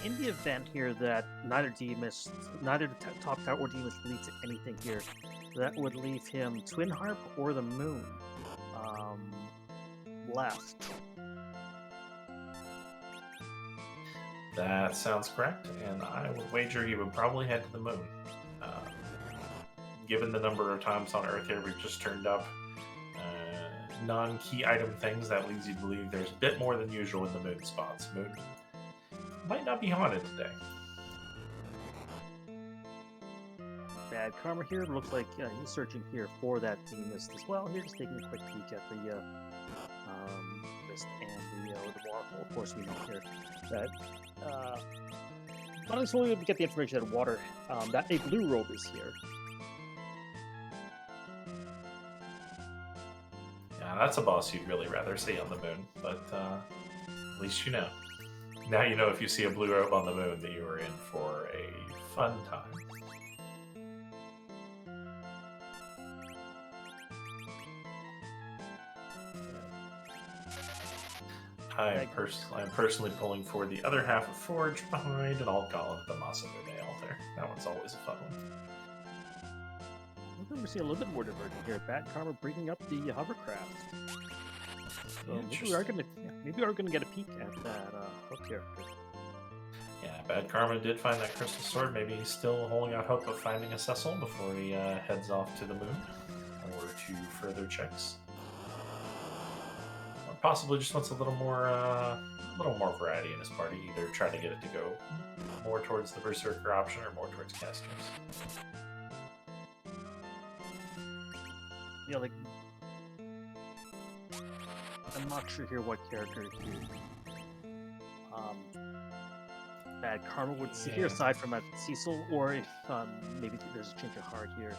in the event here that neither the top tower or D-Mist lead to anything here, that would leave him Twin Harp or the Moon left. That sounds correct, and I would wager he would probably head to the Moon. Given the number of times on Earth here we've just turned up non-key item things, that leads you to believe there's a bit more than usual in the Moon spots. Moon might not be haunted today. BadKarma here looks like he's searching here for that D-Mist as well. Here, just taking a quick peek at the Mist and the waterfall. Of course, we know here that not only we get the information that water that a blue robe is here. Yeah, that's a boss you'd really rather see on the Moon, but at least you know. Now you know if you see a blue robe on the Moon that you are in for a fun time. I'm personally pulling for the other half of Forge behind, and I'll call it the Massive Dale there. That one's always a fun one. We're going to see a little bit more divergent here. BadKarma bringing up the hovercraft. So maybe we are going to get a peek at that hook character. Yeah, BadKarma did find that crystal sword. Maybe he's still holding out hope of finding a Cecil before he heads off to the moon or to further checks. Or possibly just wants a little more variety in his party. Either try to get it to go more towards the Berserker option or more towards casters. Yeah, like I'm not sure here what character BadKarma would see here, aside from at Cecil, or if maybe there's a change of heart here.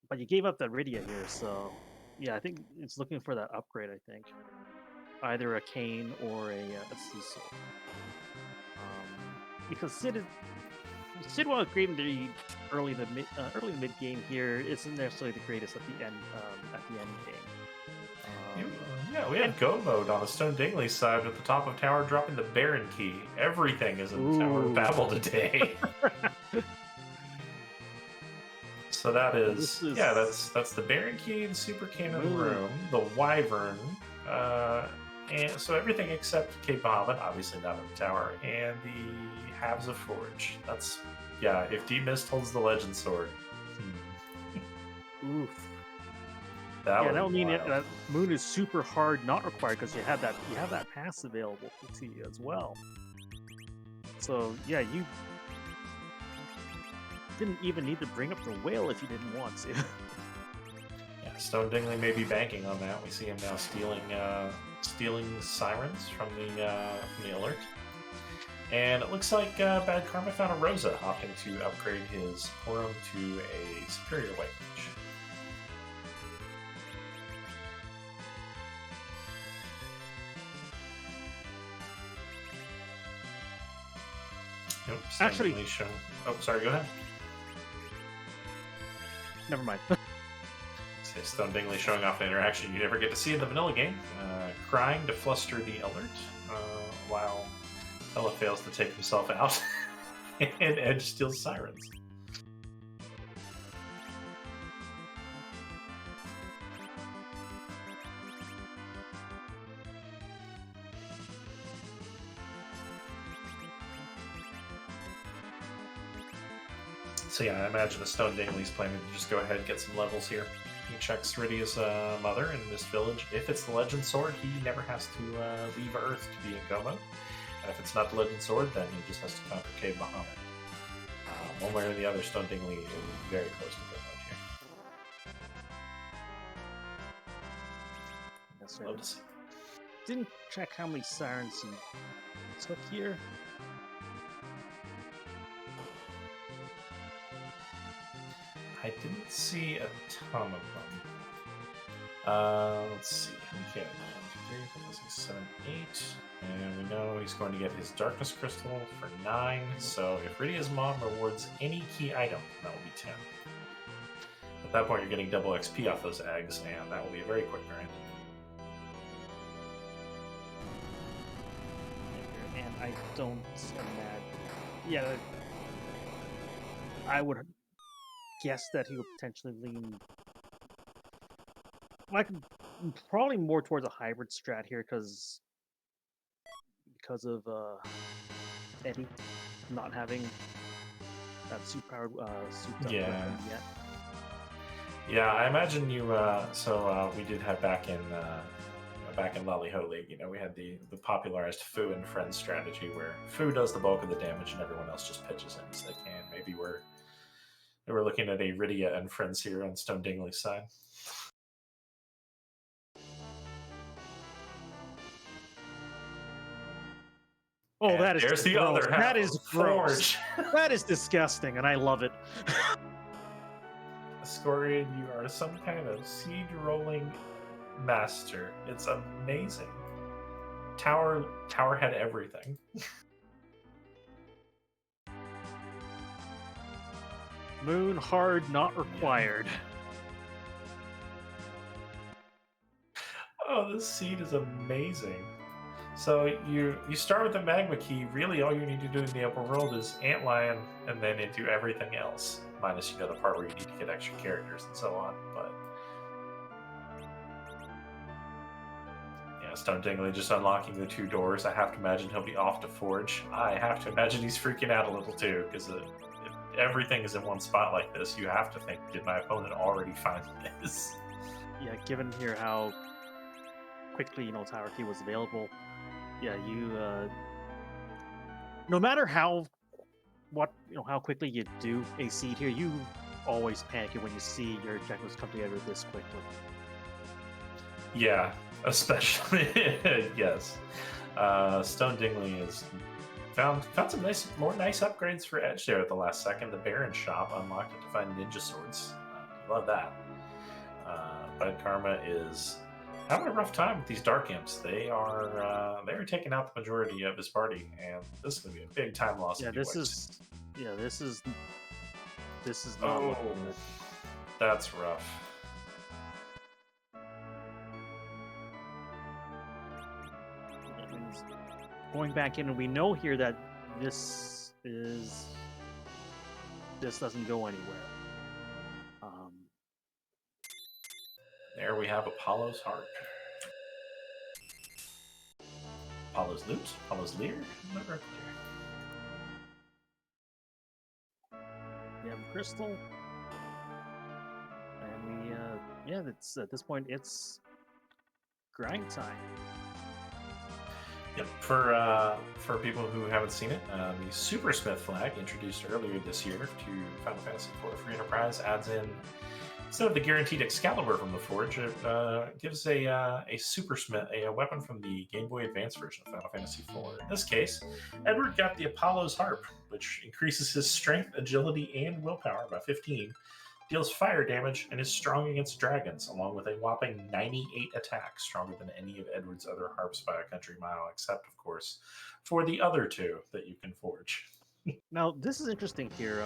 But you gave up that Rydia here, so yeah, I think it's looking for that upgrade. I think either a Kane or a Cecil, because Sid while great in the early mid game here isn't necessarily the greatest at the end game. Yeah, we had go mode on the Stone Dingley side at the top of tower, dropping the Baron key. Everything is in the Tower of Babel today. So that is that's the Baron key and Super Cannon room, the Wyvern, and so everything except Cape Bahamut, obviously not in the tower, and the Halves of Forge. That's if D Mist holds the Legend Sword. Oof. That would mean that Moon is super hard not required because you have that pass available to you as well. So yeah, you didn't even need to bring up the whale if you didn't want to. Yeah, Stone Dingley may be banking on that. We see him now stealing sirens from the alert. And it looks like BadKarma found a Rosa, opting to upgrade his Porum to a Superior White Mage. Nope, actually, oh, sorry, go ahead. Never mind. Stone Dingley showing off an interaction you never get to see in the vanilla game, crying to fluster the alert, while Ella fails to take himself out, and Edge steals sirens. So yeah, I imagine the Stone Dingley's planning to just go ahead and get some levels here. He checks Rydia's mother in this village. If it's the Legend Sword, he never has to leave Earth to be in go mode. And if it's not the Legend Sword, then he just has to conquer Cave Bahamut. One way or the other, Stone Dingley is very close to go mode here. That's Love to see. Didn't check how many sirens he took here. I didn't see a ton of them. Let's see. Okay, 1, 2, 3, 4, 5, 6, 7, 8. And we know he's going to get his Darkness Crystal for 9. So if Rydia's mom rewards any key item, that will be 10. At that point, you're getting double XP off those eggs, and that will be a very quick grind. And I don't imagine. Yeah, I would guess that he would potentially lean like probably more towards a hybrid strat here because of Eddie not having that super-powered souped up weapon yet. Yeah, I imagine you. We did have back in Lally Ho League, we had the popularized Fu and Friends strategy where Fu does the bulk of the damage and everyone else just pitches in as they can. Maybe we're looking at a Rydia and Friends here on Stone Dingley's side. Oh, that is there's the gross. other half. That is gross. That is disgusting, and I love it. Ascorian, you are some kind of seed rolling master. It's amazing. Tower had everything. Moon hard not required. Oh, this seed is amazing. So you start with the magma key. Really, all you need to do in the upper world is Antlion, and then into everything else, minus the part where you need to get extra characters and so on. But Yeah, Stone Dingley just unlocking the 2 doors. I have to imagine he'll be off to Forge. I have to imagine he's freaking out a little too, because if everything is in one spot like this, you have to think, did my opponent already find this? Yeah, given here how quickly Tower Key was available, yeah, you no matter how quickly you do a seed here, you always panic when you see your objectives come together this quickly. Yeah, especially yes. Stone Dingley has found some more nice upgrades for Edge there at the last second. The Baron shop unlocked it to find ninja swords. Love that. BadKarma is having a rough time with these dark imps. They're taking out the majority of his party, and this is going to be a big time loss. Yeah, this is not looking good. That's rough. That means going back in, and we know here that this doesn't go anywhere. There we have Apollo's Harp. Apollo's Loot? Apollo's Lear? Never clear. We have a crystal. And we, it's at this point, it's grind time. Yep, for people who haven't seen it, the Super Smith flag introduced earlier this year to Final Fantasy IV Free Enterprise adds in, instead of the guaranteed Excalibur from the Forge, it gives a Super Smith, a weapon from the Game Boy Advance version of Final Fantasy IV. In this case, Edward got the Apollo's Harp, which increases his strength, agility, and willpower by 15, deals fire damage, and is strong against dragons, along with a whopping 98 attacks, stronger than any of Edward's other harps by a country mile, except, of course, for the other 2 that you can forge. Now, this is interesting here.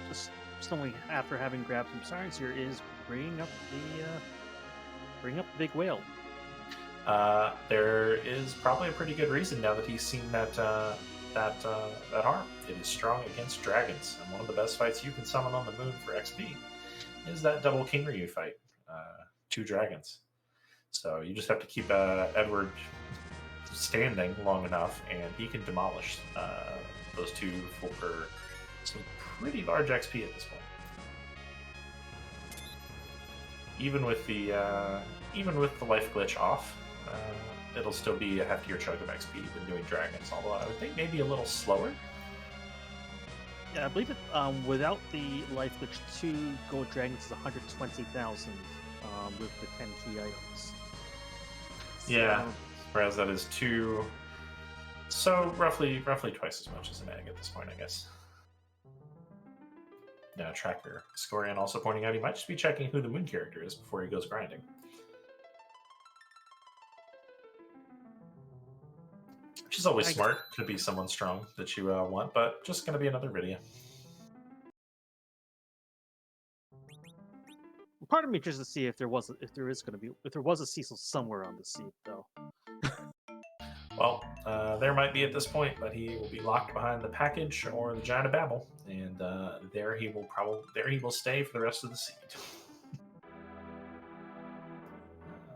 Just only after having grabbed some science here is bringing up the big whale. There is probably a pretty good reason now that he's seen that harp. It is strong against dragons, and one of the best fights you can summon on the moon for XP is that double King Ryu fight, 2 dragons. So you just have to keep Edward standing long enough, and he can demolish those 2 for some pretty large XP at this point. Even with the life glitch off, it'll still be a heftier chunk of XP than doing dragons. Although I would think maybe a little slower. Yeah, I believe it. Without the life glitch, 2 gold dragons is 120,000 with the 10 key items. Yeah, whereas that is 2. So roughly twice as much as an egg at this point, I guess. Now, Tracker Scorian also pointing out he might just be checking who the moon character is before he goes grinding. Which is always smart. Could be someone strong that you want, but just going to be another video. Part of me just to see if there was a Cecil somewhere on the seat, though. Well, there might be at this point, but he will be locked behind the package or the Giant of Babel, and there he will stay for the rest of the seed.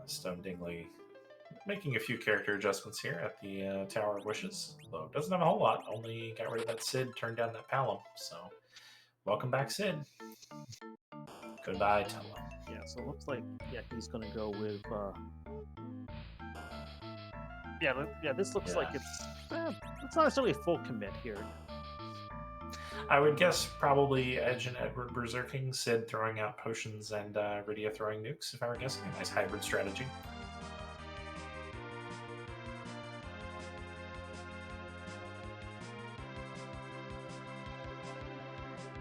Stone Dingley making a few character adjustments here at the Tower of Wishes, though doesn't have a whole lot. Only got rid of that Sid, turned down that Palom. So, welcome back, Sid. Goodbye, Tella. Yeah, so it looks like he's gonna go with. This looks like it's not necessarily a full commit here. I would guess probably Edge and Edward berserking, Sid throwing out potions, and Rydia throwing nukes, if I were guessing. A nice hybrid strategy.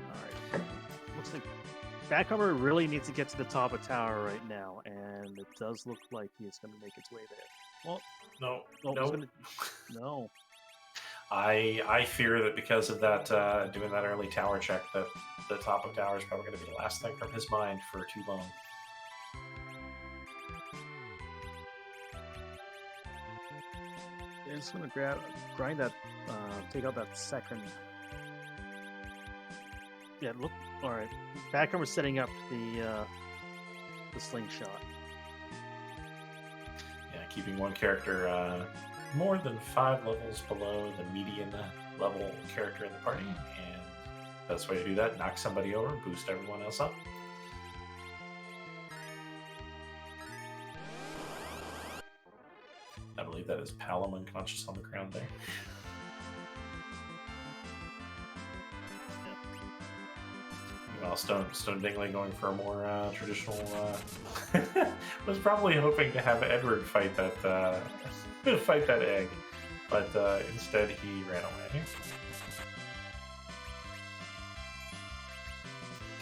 Alright. Looks like BadKarma really needs to get to the top of tower right now, and it does look like he is going to make its way there. Well, no. No. I fear that because of that, doing that early tower check, that the top of tower is probably going to be the last thing from his mind for too long. He's going to grind that, take out that second. Yeah, look. All right, BadKarma's setting up the slingshot. Yeah, keeping one character more than 5 levels below the median level character in the party, and the best way to do that, knock somebody over, boost everyone else up. I believe that is Palom unconscious on the ground there. Well, Stone Dingley going for a more traditional. Was probably hoping to have Edward fight that fight that egg, but instead he ran away.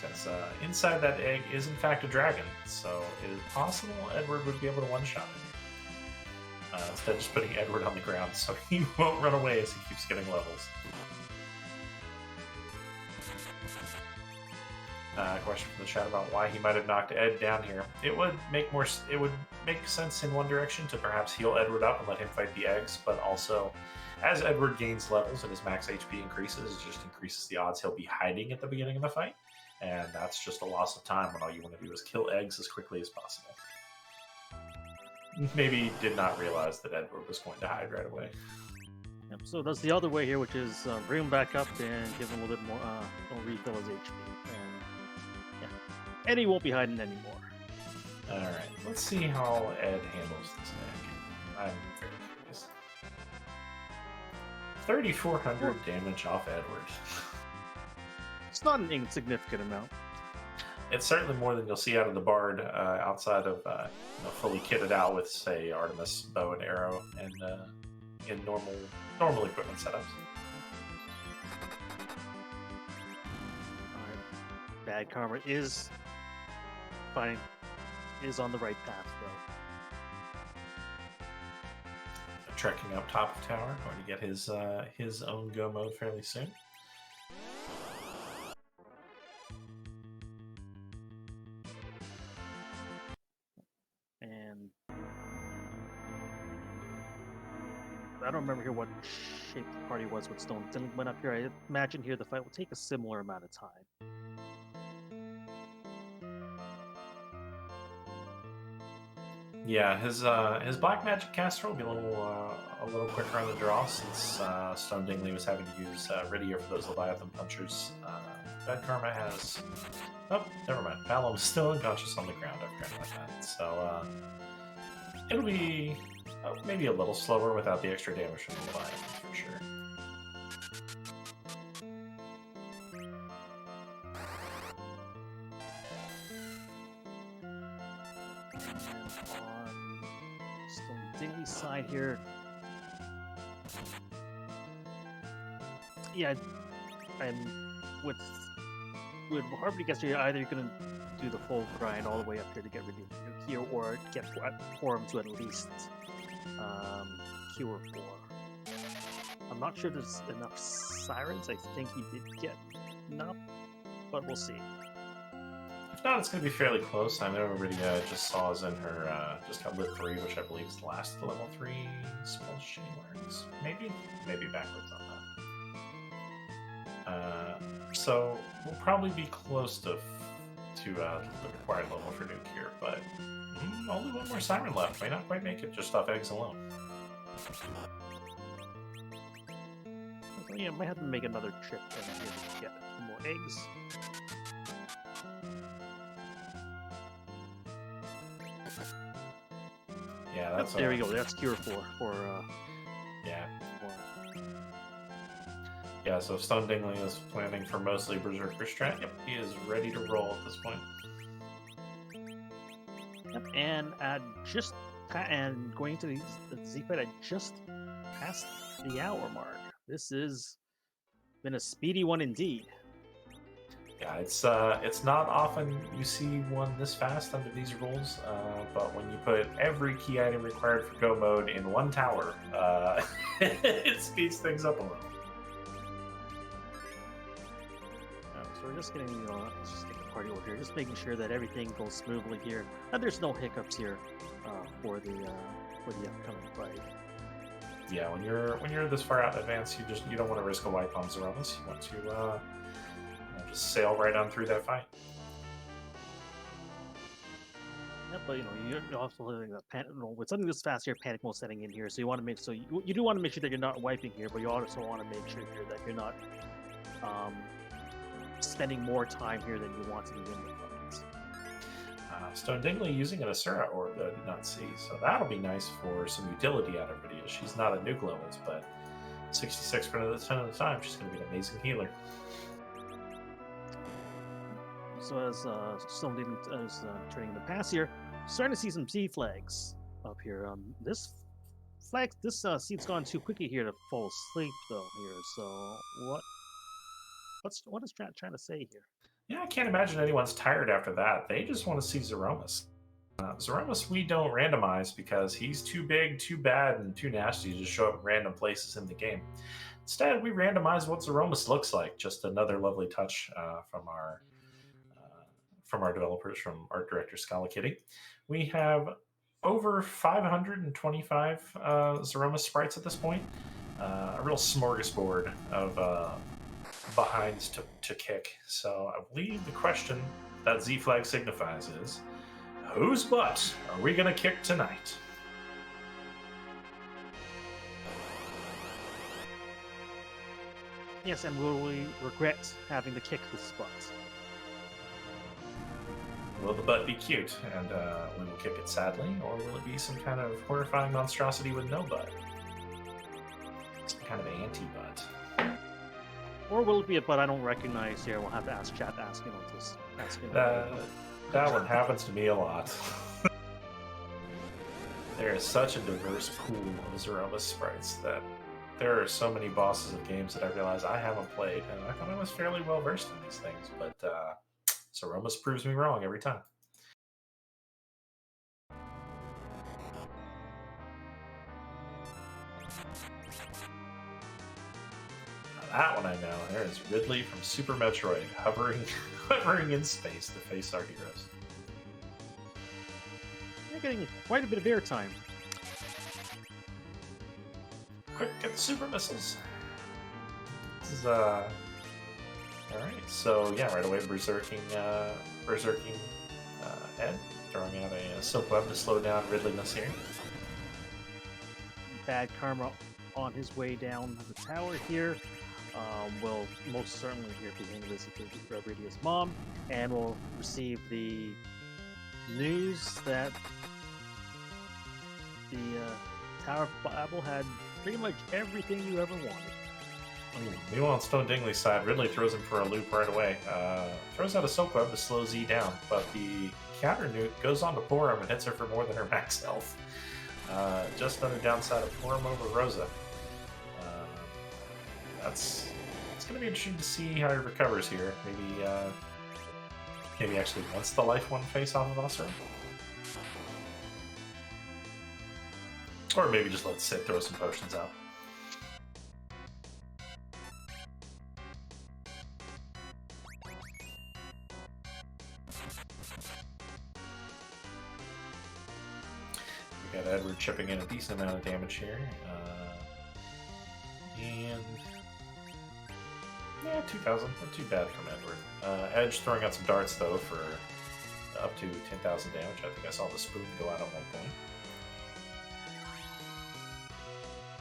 Because inside that egg is in fact a dragon, so it is possible Edward would be able to one-shot it. Instead of just putting Edward on the ground so he won't run away as he keeps getting levels. Question from the chat about why he might have knocked Ed down here. It would make sense in one direction to perhaps heal Edward up and let him fight the eggs, but also as Edward gains levels and his max HP increases, it just increases the odds he'll be hiding at the beginning of the fight, and that's just a loss of time when all you want to do is kill eggs as quickly as possible. Maybe did not realize that Edward was going to hide right away. Yep, so that's the other way here, which is bring him back up and give him a little bit more, refill his HP. And he won't be hiding anymore. Alright, let's see how Ed handles this egg. I'm very curious. 3,400 damage off Edward. It's not an insignificant amount. It's certainly more than you'll see out of the Bard outside of fully kitted out with, say, Artemis bow and arrow and in normal equipment setups. BadKarma is on the right path, though. Trekking up top of tower, going to get his own go mode fairly soon. And I don't remember here what shape the party was with Stone Dingley went up here. I imagine here the fight will take a similar amount of time. Yeah, his black magic caster will be a little quicker on the draw since Stone Dingley was having to use Ridier for those Leviathan punchers. BadKarma has... Oh, never mind. Palom's still unconscious on the ground. I forgot about that. So it'll be maybe a little slower without the extra damage from the Leviathan for sure. Dingley's side here. Yeah, would hardly guess you either you're gonna do the full grind all the way up here to get rid of nuke here, or get for him to at least cure 4. I'm not sure there's enough sirens. I think he did get enough, but we'll see. If not, it's going to be fairly close. I know everybody just saw us in her, just got lit 3, which I believe is the last of the level 3 spell she learns. Maybe backwards on that. So we'll probably be close to the required level for nuke here, but only one more siren left. May not quite make it just off eggs alone. So, yeah, might have to make another trip and get a few more eggs. Yeah, that's there we go. That's cure 4 for yeah. Yeah, so Stone Dingley is planning for mostly Berserker strat. Yep, he is ready to roll at this point. Yep, and going to the Z fight, I just passed the hour mark. This has been a speedy one indeed. Yeah, it's not often you see one this fast under these rules, but when you put every key item required for go mode in one tower, it speeds things up a little. So we're just getting let's just get the party over here, just making sure that everything goes smoothly here, and there's no hiccups here for the upcoming fight. Yeah, when you're this far out in advance, you don't want to risk a wipe on Zeronis. You want to just sail right on through that fight. Yeah, but you're also having that panic. With something this fast here, panic mode setting in here. So you want to make you do want to make sure that you're not wiping here, but you also want to make sure here that you're not spending more time here than you want to begin with. Stone Dingley using an Asura orb that I did not see, so that'll be nice for some utility out of Rydia. She's not at nuke levels, but 66% of the time, she's going to be an amazing healer. So as Stone Dingley is turning the pass here, starting to see some Z flags up here. This seed's gone too quickly here to fall asleep though here. So what is Strat trying to say here? Yeah, I can't imagine anyone's tired after that. They just want to see Zeromus. Zeromus we don't randomize because he's too big, too bad, and too nasty to just show up in random places in the game. Instead, we randomize what Zeromus looks like. Just another lovely touch from our developers, from art director Scala Kitty. We have over 525 Zeromus sprites at this point. A real smorgasbord of behinds to kick. So I believe the question that Z flag signifies is, whose butt are we going to kick tonight? Yes, and will we regret having to kick this butt? Will the butt be cute and we will kick it sadly, or will it be some kind of horrifying monstrosity with no butt? Some kind of anti-butt. Or will it be a butt I don't recognize here? We'll have to ask chat, That one happens to me a lot. There is such a diverse pool of Zeromus sprites that there are so many bosses of games that I realize I haven't played, and I thought I was fairly well versed in these things, but Zeromus proves me wrong every time. That one I know. There's Ridley from Super Metroid hovering in space to face our heroes. You're getting quite a bit of airtime. Quick, get the super missiles. This is all right. So yeah, right away, berserking Ed, throwing out a silk web to slow down Ridleyness here. BadKarma on his way down the tower here. Will most certainly here be hanging this to Rydia's mom, and will receive the news that the Tower of Babel had pretty much everything you ever wanted. Meanwhile, on Stone Dingley's side, Ridley throws him for a loop right away. Throws out a silk web to slow Z down, but the counter nuke goes on to Porum and hits her for more than her max health. Just on the downside of Porum over Rosa. It's going to be interesting to see how he recovers here. Maybe actually wants the life one face off of Asura. Or maybe just let Sid throw some potions out. We got Edward chipping in a decent amount of damage here. And yeah, 2,000. Not too bad from Edward. Edge throwing out some darts, though, for up to 10,000 damage. I think I saw the spoon go out at one point.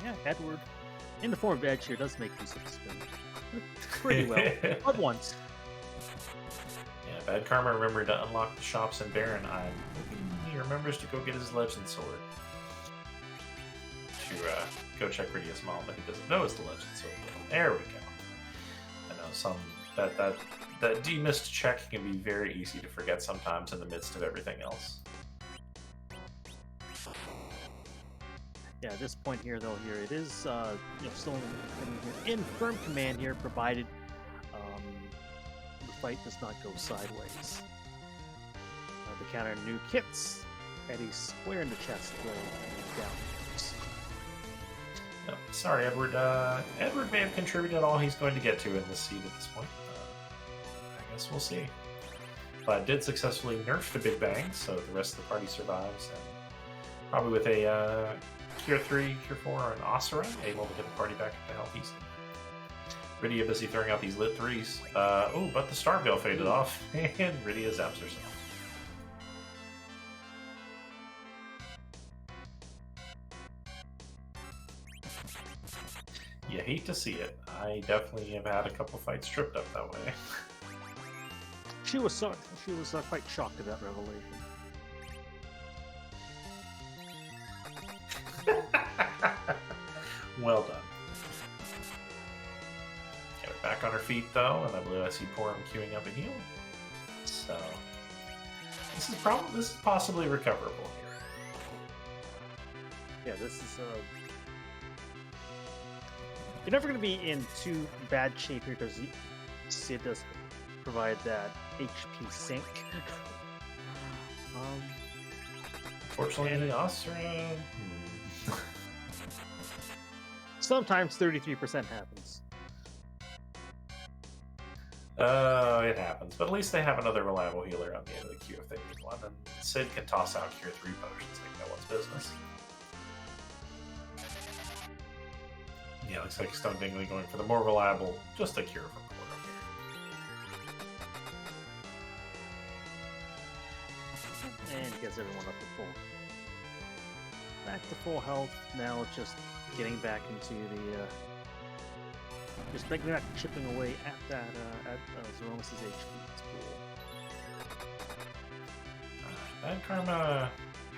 Yeah, Edward, in the form of Edge here, does make use of the spoon. Pretty well. But once. Yeah, BadKarma remembered to unlock the shops in Baron. I'm hoping he remembers to go get his Legend Sword. To go check Rydia's mom, but he doesn't know it's the Legend Sword. There we go. I know that demissed check can be very easy to forget sometimes in the midst of everything else. Yeah, at this point here, though, here it is still in firm command here, provided the fight does not go sideways. The counter nuke hits Eddie square in the chest, down. No, sorry, Edward. Edward may have contributed all he's going to get to in this seed at this point. I guess we'll see. But did successfully nerf the Big Bang, so the rest of the party survives, and probably with a Cure 3, Cure 4, or an Asura, able to get the party back to health easily. Rydia busy throwing out these lit 3s. Oh, but the Star Veil faded off, and Rydia zaps herself. to see it. I definitely have had a couple fights tripped up that way. She was quite shocked at that revelation. Well done. Get her back on her feet though, and I believe I see Porum queuing up a heal. So this is possibly recoverable here. Yeah, this is you're never going to be in too bad shape here because Sid does provide that HP sink. Fortunately, Asura. Sometimes 33% happens. It happens, but at least they have another reliable healer on the end of the queue if they need one, and Sid can toss out Cure 3 potions like no one's business. Yeah, looks like Stone Dingley going for the more reliable, just a Cure for Portal here. And gets everyone up to back to full health. Now it's just getting back into the just making that chipping away at that Zemus' HP. It's cool. BadKarma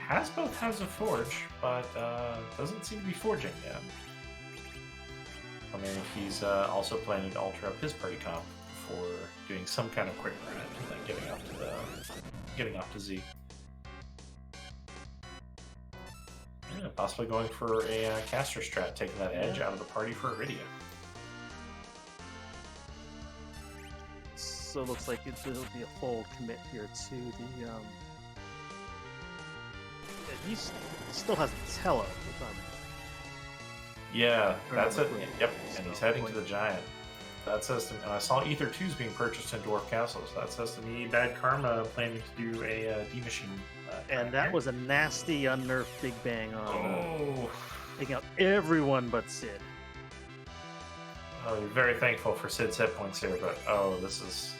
has both Halves of Forge, but doesn't seem to be forging yet. I mean, he's also planning to alter up his party comp for doing some kind of quick grind and then getting off to Z. Yeah, possibly going for a caster strat, taking that edge out of the party for Iridia. So it looks like it'll be a full commit here to the he still has Tello. Yeah, that's it. Yep, and he's heading to the Giant. That says to me, and I saw Ether 2's being purchased in Dwarf Castle, so that says to me BadKarma planning to do a D-Machine. And that was a nasty unnerved Big Bang on taking out everyone but Sid. Oh, you're very thankful for Sid's hit points here, but this is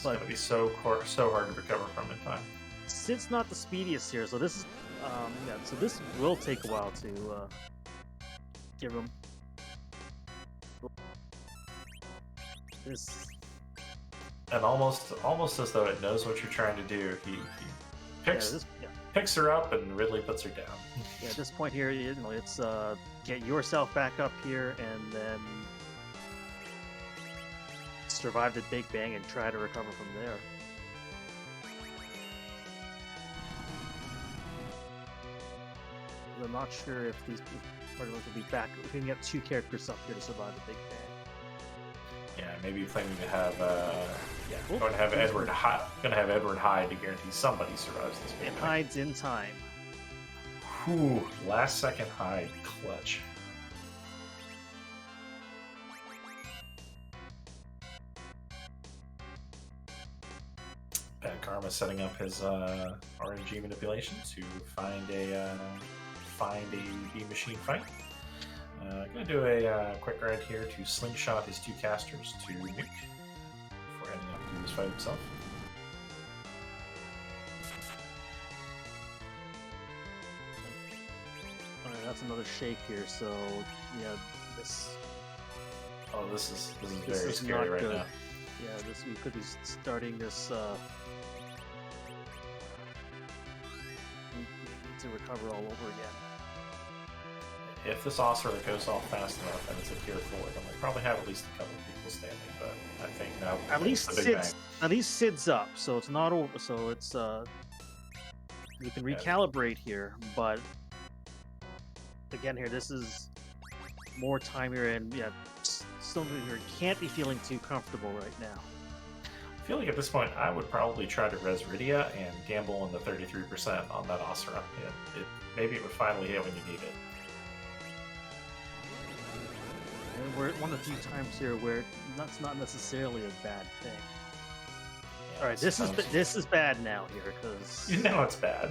going to be so hard to recover from in time. Sid's not the speediest here, so this is so this will take a while to give him this. And almost as though it knows what you're trying to do, he picks her up and Ridley puts her down. Yeah, at this point here, it's get yourself back up here and then survive the Big Bang and try to recover from there. I'm not sure if these party will be back. We can get two characters up here to survive the Big Bang. Yeah, maybe planning to have going to have Edward hide to guarantee somebody survives this. It hides in time. Whew, last second hide, clutch. BadKarma setting up his RNG manipulation to find a D-Machine fight. Gonna do a quick ride here to slingshot his two casters to nuke before ending up to this fight himself. Alright, that's another shake here, so yeah, this... Oh, this is very scary right now. Yeah, we could be starting this, we need to recover all over again. If this Osira goes off fast enough and it's a tier 4, then we probably have at least a couple of people standing, but I think now at least Sid's up, so it's not over, so it's we can recalibrate here, but again here, this is more time here, and yeah, something here can't be feeling too comfortable right now. I feel like at this point I would probably try to res Rydia and gamble on the 33% on that Osira. Maybe it would finally hit when you need it. And we're at one of the few times here where that's not necessarily a bad thing. Yeah, all right, this is bad now here because you know it's bad.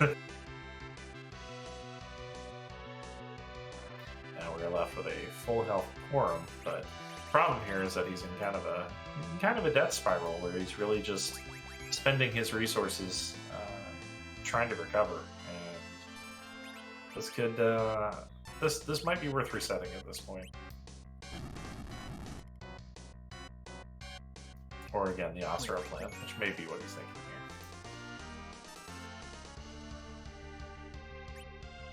Now we're left with a full health Porum, but the problem here is that he's in kind of a death spiral where he's really just spending his resources trying to recover, and this could this might be worth resetting at this point. Or again, the Osra plan, which may be what he's thinking here.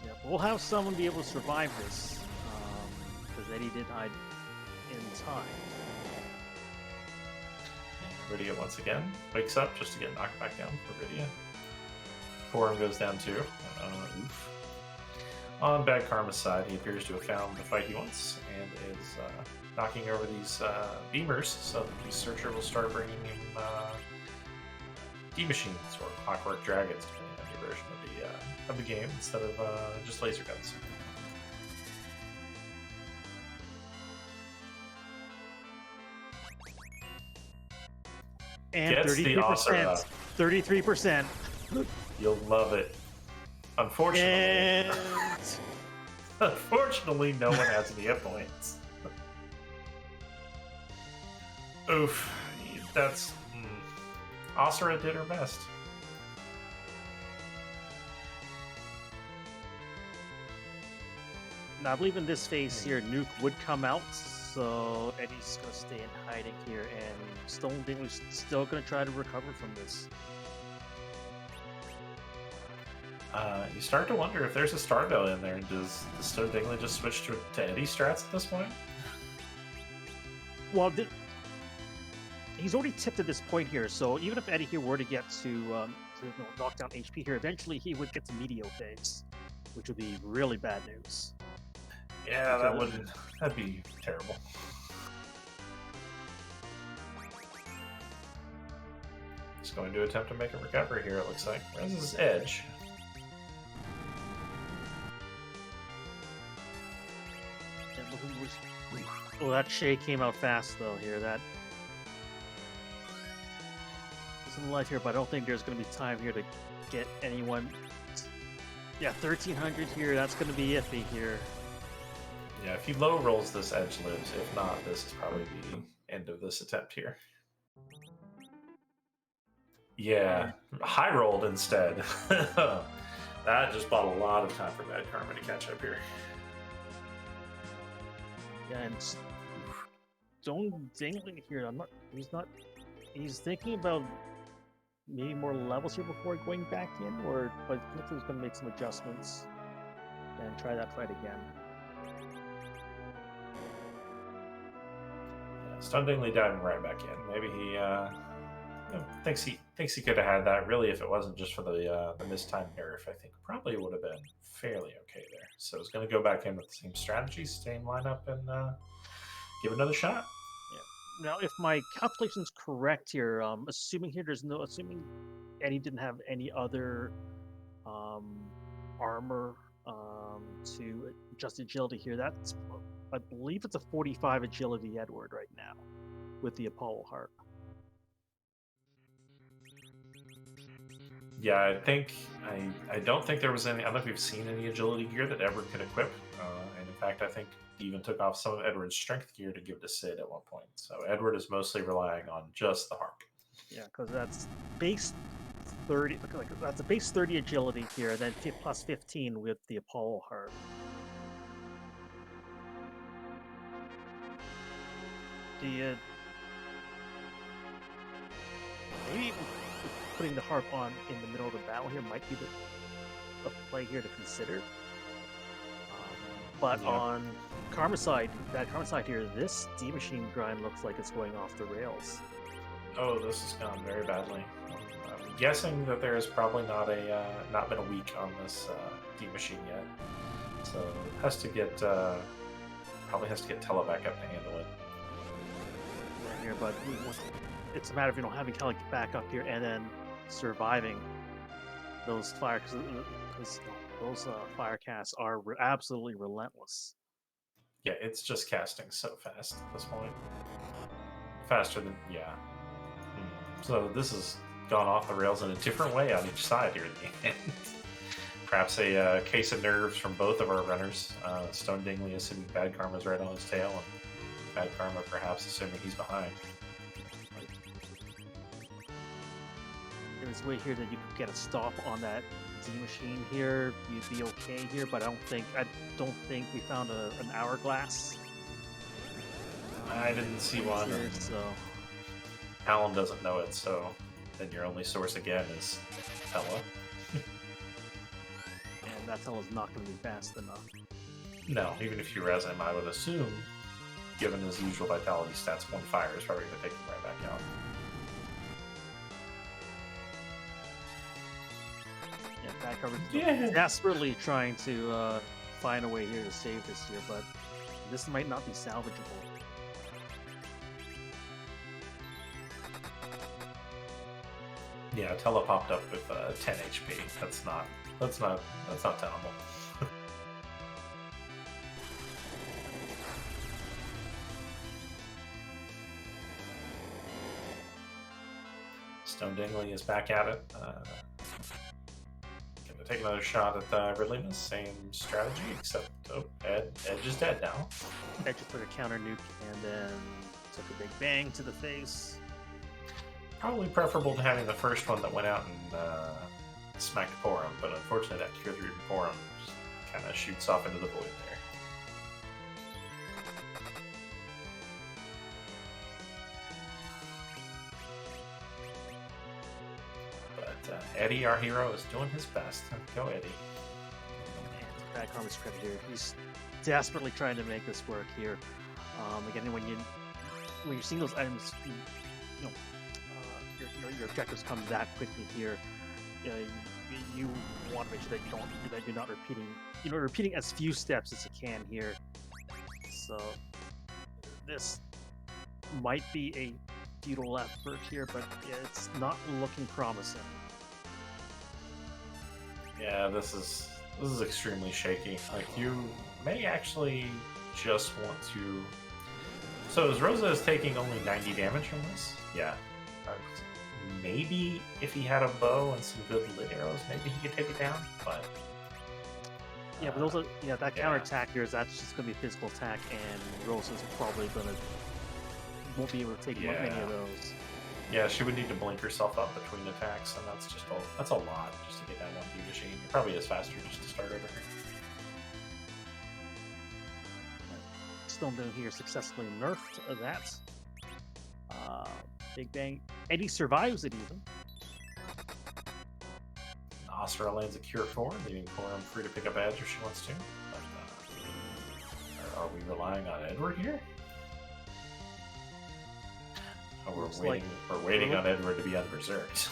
Yeah, but we'll have someone be able to survive this, because Eddie did hide in time. Rydia once again wakes up just to get knocked back down for Rydia. Forum goes down too. Oof. On BadKarma's side, he appears to have found the fight he wants and is knocking over these beamers so that the searcher will start bringing him D-machines or clockwork dragons, depending on your version of the game, instead of just laser guns. And Gets the 33%. 33%. You'll love it. Unfortunately, And unfortunately, no one has any hit points. Oof. That's... Asura did her best. now, I believe in this phase here, Nuke would come out, so Eddie's going to stay in hiding here, and Stone Dingley's still going to try to recover from this. You start to wonder if there's a Starvale in there. Does Stone Dingley just switch to Eddie strats at this point? Well, he's already tipped at this point here, so even if Eddie here were to get to knock down HP here, eventually he would get to Meteor phase, which would be really bad news. Yeah, that'd be terrible. He's going to attempt to make a recovery here, it looks like. Where's his edge? Well, that Shay came out fast though here. That isn't light here, but I don't think there's going to be time here to get anyone. Yeah, 1300 here. That's going to be iffy here. Yeah, if he low rolls, this edge lives. If not, this is probably the end of this attempt here. Yeah, high rolled instead. That just bought a lot of time for BadKarma to catch up here. Yeah, and Stone Dingley here. He's thinking about maybe more levels here before going back in, but he's going to make some adjustments and try that fight again. Stone Dingley diving right back in. Maybe he thinks he could have had that. Really, if it wasn't just for the mistimed nerf, I think probably would have been fairly okay there. So he's going to go back in with the same strategy, same lineup, and give another shot. Yeah. Now, if my calculation's correct here, assuming Eddie didn't have any other armor to adjust agility here, I believe it's a 45 agility Edward right now with the Apollo Heart. Yeah, I don't think there was any. I don't know if we've seen any agility gear that Edward could equip, and in fact, I think he even took off some of Edward's strength gear to give to Sid at one point. So Edward is mostly relying on just the harp. Yeah, because that's base 30. That's a base 30 agility here, and then plus 15 with the Apollo Heart. Maybe putting the harp on in the middle of the battle here might be the play here to consider. But yeah. On BadKarma's side here, this D-Machine grind looks like it's going off the rails. Oh, this has gone very badly. I'm guessing that there has probably not been a week on this D-Machine yet, so it has to get probably has to get Tele back up to handle it. Right here, but it's a matter of having Tele back up here and then surviving those fire because those fire casts are absolutely relentless. Yeah, it's just casting so fast at this point. Faster than So this has gone off the rails in a different way on each side here at the end. Perhaps a case of nerves from both of our runners. Stone Dingley assuming BadKarma's right on his tail, and BadKarma perhaps assuming he's behind. There's a way here that you could get a stop on that D-Machine here. You'd be okay here, but I don't think we found an hourglass. I didn't see one. Here, so Alan doesn't know it, so then your only source again is Tella. And that Tella's not going to be fast enough. No, even if you res him, I would assume, given his usual vitality stats, one fire is probably going to take him right back out. Yeah, BadKarma's desperately trying to find a way here to save this here, but this might not be salvageable. Yeah, Tella popped up with 10 HP. That's not tenable. Stone Dingley is back at it. Gonna take another shot at Ridleymas. Same strategy, except Edge is dead now. Edge just took a counter nuke and then took a big bang to the face. Probably preferable to having the first one that went out and smacked Porum, but unfortunately that Cure 3 Porum just kind of shoots off into the void there. But Eddie, our hero, is doing his best. Go Eddie. And BadKarma's credit here. He's desperately trying to make this work here. Again, when you're seeing those items, your objectives come that quickly here. You want to make sure that you're not repeating as few steps as you can here. So this might be a futile effort here, but yeah, it's not looking promising. Yeah, this is extremely shaky. Like, you may actually just want to. So is Rosa is taking only 90 damage from this? Yeah. Maybe if he had a bow and some good lit arrows, maybe he could take it down. But yeah, but also that counter attack here that's just gonna be a physical attack, and Rosa's probably won't be able to take many of those. Yeah, she would need to blink herself up between attacks, and that's a lot just to get that one D machine. It probably is faster just to start over here. Stone down here successfully nerfed that. Big bang. Eddie survives it even. Asura lands a Cure 4, leaving Porum free to pick up Edge if she wants to. But, are we relying on Edward here? Oh, we're waiting on Edward to be unberserked.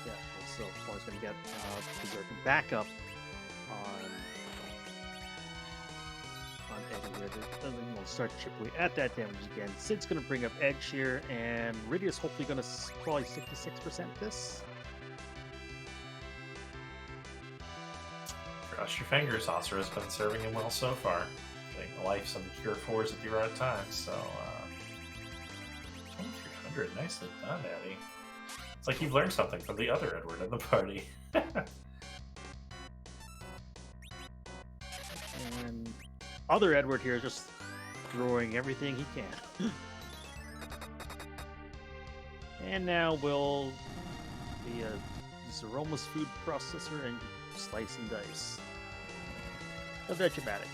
Yeah, so Poirot's going to get Berserk backup on Eddie here. Then we'll start chip away at that damage again. Sid's going to bring up Edge here, and Rydia's hopefully going to probably 66% this. Cross your fingers, Asura's been serving him well so far. Getting the life some Cure 4s at the right time, so 2300, nicely done, Eddie. It's like you've learned something from the other Edward in the party. And other Edward here is just throwing everything he can. And now we'll be a Zeroma's food processor and slice and dice. A Vegematic.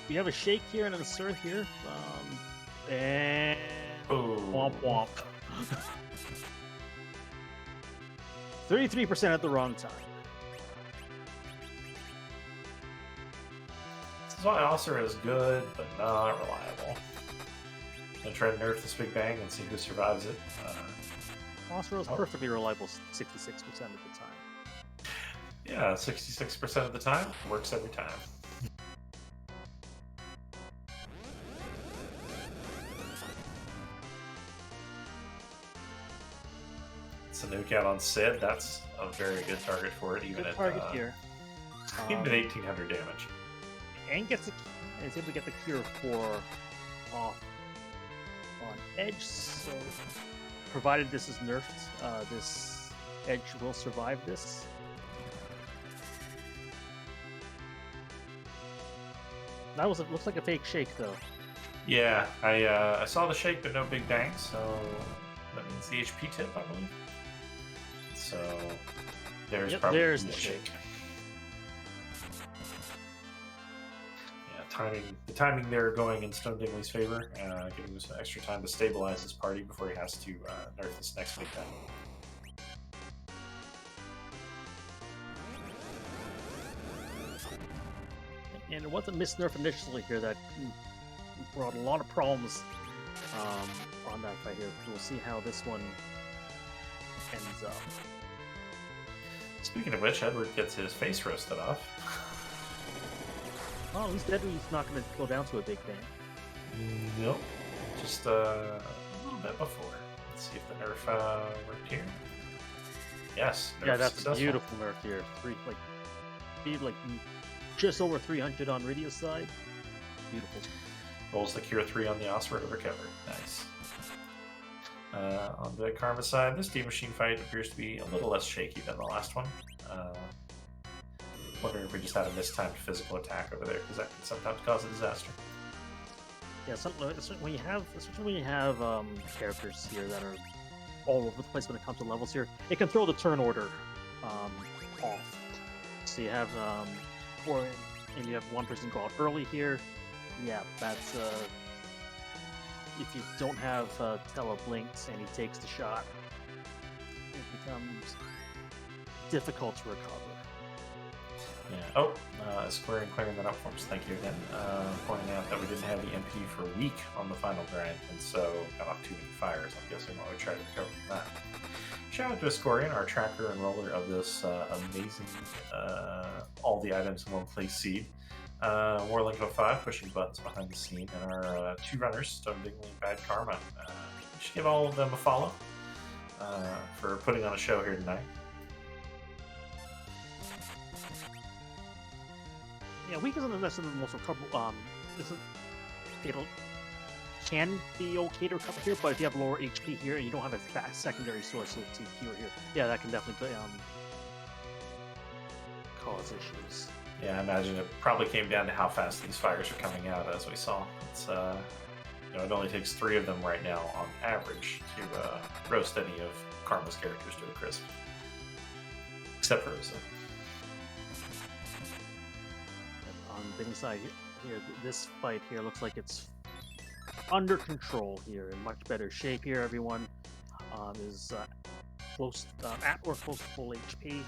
We have a shake here and an assert here. And womp womp. 33% at the wrong time. This is why Asura is good, but not reliable. I'm gonna try to nerf this Big Bang and see who survives it. Asura is perfectly reliable 66% of the time. Yeah, 66% of the time. Works every time. It's a nuke out on Sid. That's a very good target for it, even Good at target here. even at 1800 damage. And is able to get the Cure 4 off on Edge, so provided this is nerfed, this Edge will survive this. That looks like a fake shake though. Yeah, I saw the shake but no Big Bang, so that means the HP tip, I believe. So there's probably there's the the shake. Yeah, the timing there going in Stone Dingley's favor, giving him some extra time to stabilize his party before he has to nerf this next big guy. And it was a misnerf initially here that brought a lot of problems on that fight here. We'll see how this one ends up. Speaking of which, Edward gets his face roasted off. Oh, at least Edward's not going to go down to a big bang. Nope. Just a little bit before. Let's see if the nerf worked here. Yes. Yeah, that's successful. a beautiful nerf here. Just over 300 on Radio's side. Beautiful. Rolls the Cure 3 on the Osprey to recover. Nice. On the Karma side, this D Machine fight appears to be a little less shaky than the last one. Wondering if we just had a mistimed physical attack over there, because that can sometimes cause a disaster. Yeah, especially when you have characters here that are all over the place when it comes to levels here, it can throw the turn order off. So you have and you have one person go out early here. Yeah, that's if you don't have Tele blinks and he takes the shot, it becomes difficult to recover. Yeah. Oh, Square and clearing that up for us. Thank you again. Pointing out that we didn't have the MP for a week on the final grind, and so got off too many fires. I'm guessing while we try to recover from that. Shout out to Ascorian, our tracker and roller of this amazing all the items in one place seed. Warlink 05 pushing buttons behind the scene, and our two runners, Stone Dingley and BadKarma. We should give all of them a follow for putting on a show here tonight. Yeah, weak isn't necessarily the most recoverable. It'll can be okay to recover here, but if you have lower HP here and you don't have a secondary source to cure here, yeah, that can definitely cause issues. Yeah, I imagine it probably came down to how fast these fires are coming out, as we saw. It's it only takes 3 of them right now on average to roast any of Karma's characters to a crisp, except for Rosa. On Dingley's side here, this fight here looks like it's under control here, in much better shape here. Everyone is close at or close to full HP.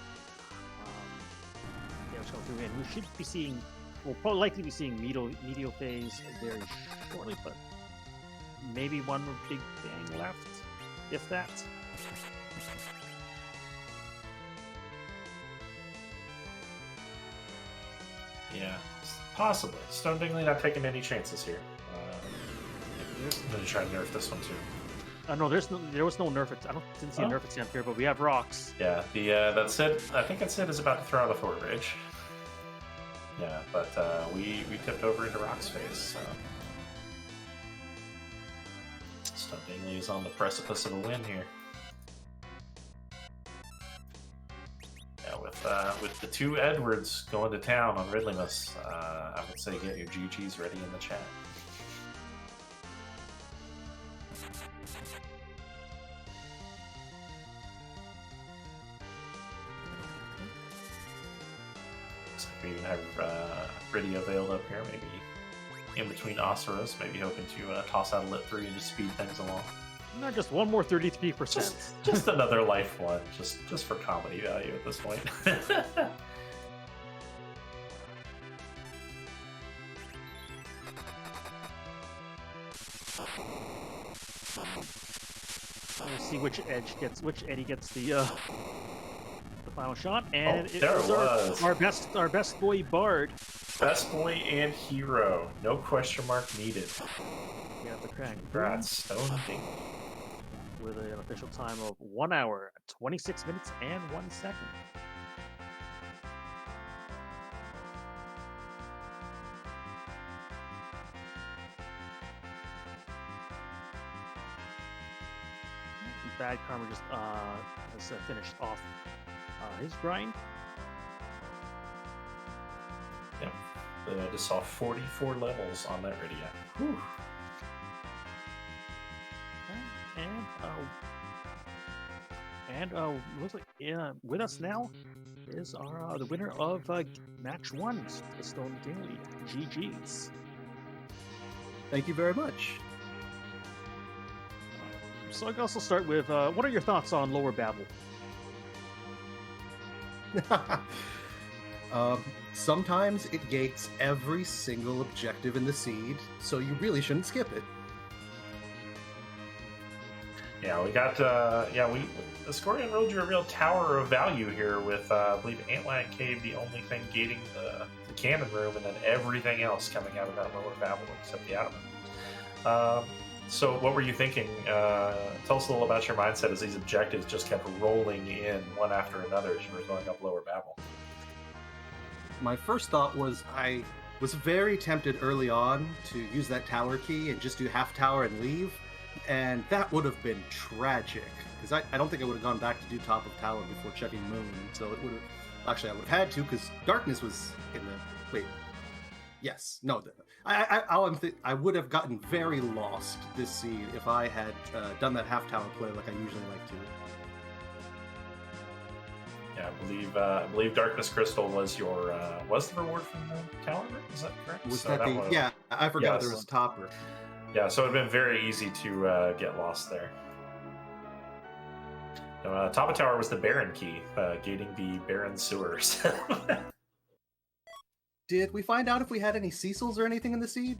Let's go through, and we should be seeing, we'll probably likely be seeing Medio phase very shortly, but maybe one big bang left, if that. Yeah, possibly. Stone Dingley not taking any chances here. I'm going to try to nerf this one too. No, there was no nerf. Didn't see a nerf attempt here, but we have rocks. Yeah, that Sid, I think that Sid is about to throw out a Thor Ridge. Yeah, but we tipped over into Rock's phase. So. Stone Dingley is on the precipice of a win here. Yeah, with the 2 Edwards going to town on Ridleymas, I would say get your GGs ready in the chat. We even have Riddy availed up here, maybe in between Osiris, maybe hoping to toss out a Lit 3 and just speed things along. Not just one more 33%. Just another life one, just for comedy value at this point. We'll see which Eddie gets the final shot, and it there was our best boy Bard. Best boy and hero, no question mark needed. We have the crack. Congrats, Stone Dingley. With an official time of 1 hour, 26 minutes, and 1 second. BadKarma just has finished off his grind. Yep. I just saw 44 levels on that radio. Whew. And looks like with us now is the winner of match 1, Stone Dingley. GG's. Thank you very much. So I can also start with, what are your thoughts on Lower Babel? Sometimes it gates every single objective in the seed, so you really shouldn't skip it. Yeah, we got Ascorian rolled you a real tower of value here with I believe Antlion Cave the only thing gating the cannon room, and then everything else coming out of that Lower Babel except the Adamant. So what were you thinking? Tell us a little about your mindset as these objectives just kept rolling in one after another as you were going up Lower Babel. My first thought was I was very tempted early on to use that tower key and just do half tower and leave, and that would have been tragic, because I don't think I would have gone back to do top of tower before checking moon, so it would have... Actually, I would have had to, because darkness was in the... Wait. Yes. No. I would have gotten very lost this seed if I had done that half tower play like I usually like to. Yeah, I believe Darkness Crystal was your was the reward from the tower room? Is that correct? Was so that the... Yeah, I forgot there was a topper. Yeah, so it would have been very easy to get lost there. Top of tower was the Baron key, gating the Baron sewers. Did we find out if we had any Cecils or anything in the seed?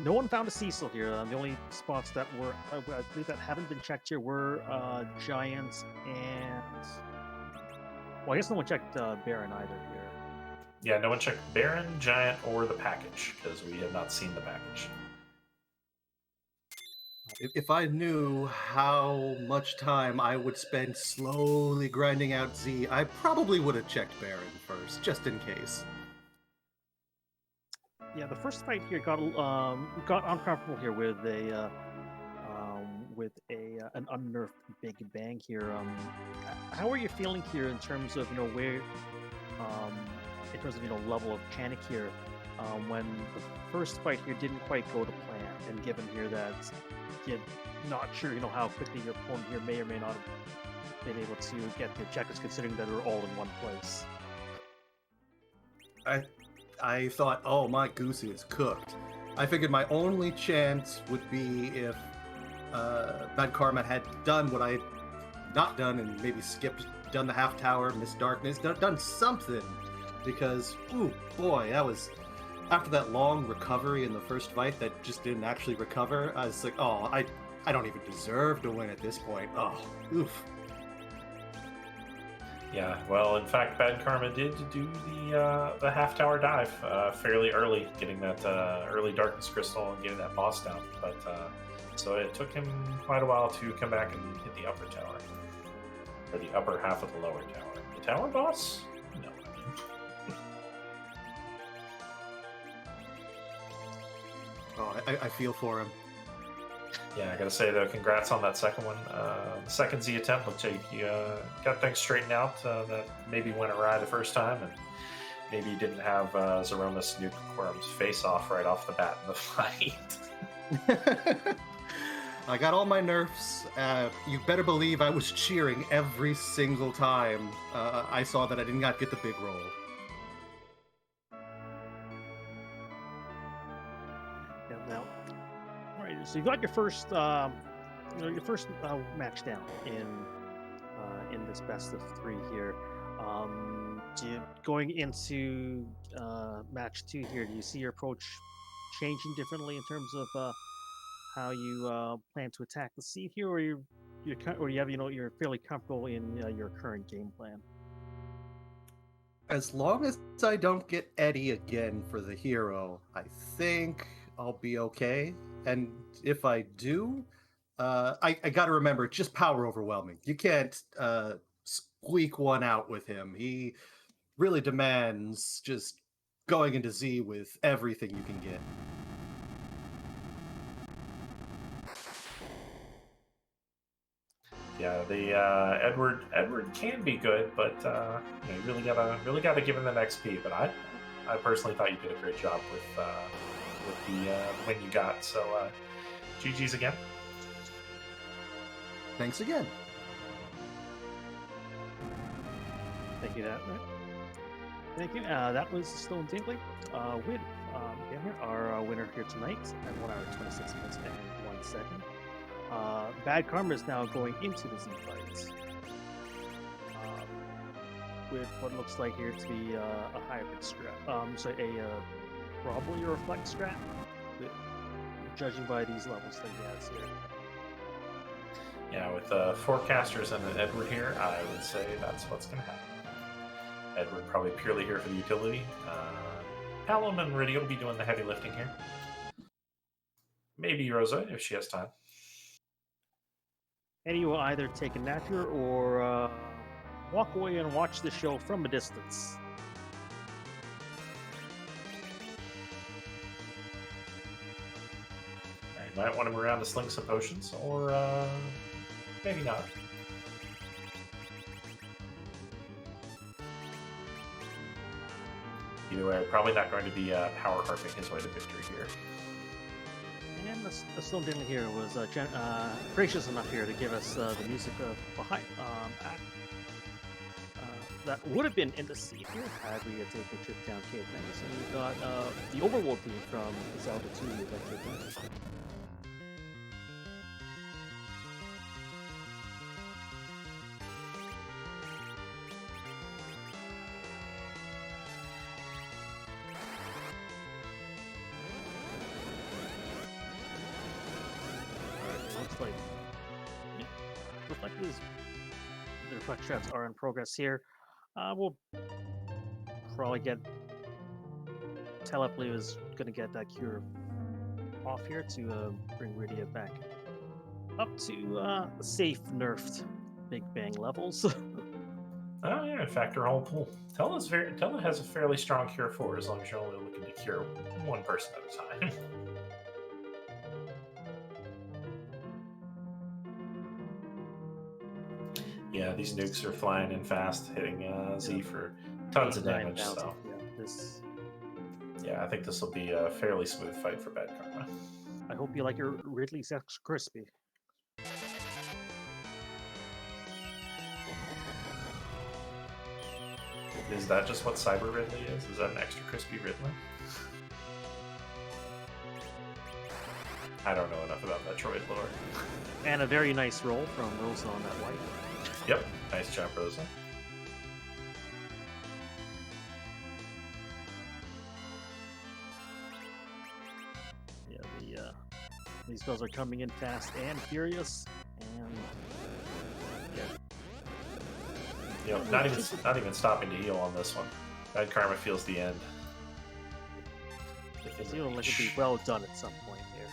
No one found a Cecil here. The only spots that were, I believe, that haven't been checked here were Giants and... Well, I guess no one checked Baron either here. Yeah, no one checked Baron, Giant, or the package, because we had not seen the package. If I knew how much time I would spend slowly grinding out Z, I probably would have checked Baron first, just in case. Yeah, the first fight here got uncomfortable here with an unnerfed Big Bang here. How are you feeling here in terms of where, in terms of level of panic here, when the first fight here didn't quite go to plan, and given here that you're not sure how quickly your opponent here may or may not have been able to get the objectives, considering that they're all in one place. I thought, oh, my goose is cooked. I figured my only chance would be if BadKarma had done what I had not done and maybe done the half tower, missed darkness, done something. Because, ooh, boy, that was... After that long recovery in the first fight that just didn't actually recover, I was like, oh, I don't even deserve to win at this point. Oh, oof. Yeah, well, in fact, BadKarma did do the half tower dive fairly early, getting that early Darkness Crystal and getting that boss down. But so it took him quite a while to come back and hit the upper tower, or the upper half of the lower tower. The tower boss? No. Oh, I feel for him. Yeah, I gotta say though, congrats on that second one. The second Z attempt looks like you got things straightened out. That maybe went awry the first time, and maybe you didn't have Zeromus Nukequorm's face off right off the bat in the fight. I got all my nerfs. You better believe I was cheering every single time I saw that I did not get the big roll. So you got your first, match down in this best of 3 here. Going into match 2 here, do you see your approach changing differently in terms of how you plan to attack the seed here, or you're fairly comfortable in your current game plan? As long as I don't get Eddie again for the hero, I think I'll be okay. And if I do, I got to remember, it's just power overwhelming. You can't squeak one out with him. He really demands just going into Z with everything you can get. Yeah, the Edward can be good, but you really gotta give him that XP. But I personally thought you did a great job with the win you got. So GG's again. Thanks again. Thank you, Thank you. That was still Dingley. Win. Again, here, our winner here tonight at 1 hour 26 minutes and 1 second. BadKarma is now going into the Z fights with what looks like here to be a hybrid strat. Probably a reflect strat, judging by these levels that he has here. Yeah, with forecasters and an Edward here, I would say that's what's going to happen. Edward probably purely here for the utility. Hallam and Riddy will be doing the heavy lifting here. Maybe Rosa, if she has time. Eddie will either take a nap here or walk away and watch the show from a distance. You might want him around to sling some potions, or maybe not. Either way, probably not going to be power harping his way to victory here. And the Stone Dingley here was gracious enough here to give us the music behind that would have been in the seat here had we taken a trip down Cave Things. And we got the Overworld theme from Zelda 2 Adventure. The reflect traps are in progress here. We'll probably get Teleply is going to get that cure off here to bring Rydia back up to safe nerfed Big Bang levels. Oh yeah, factor whole pool. Tella has a fairly strong cure for as long as you're only looking to cure one person at a time. Yeah, these nukes are flying in fast, hitting Z for tons of damage. So yeah, I think this will be a fairly smooth fight for BadKarma. I hope you like your Ridley's X Crispy. Is that just what Cyber Ridley is? Is that an extra crispy Ridley? I don't know enough about Metroid lore. And a very nice roll from Rosa on that white. Yep, nice job, Rosa. Yeah, these spells are coming in fast and furious, and yeah. Not even stopping to heal on this one. BadKarma feels the end. It's like it'll be well done at some point here.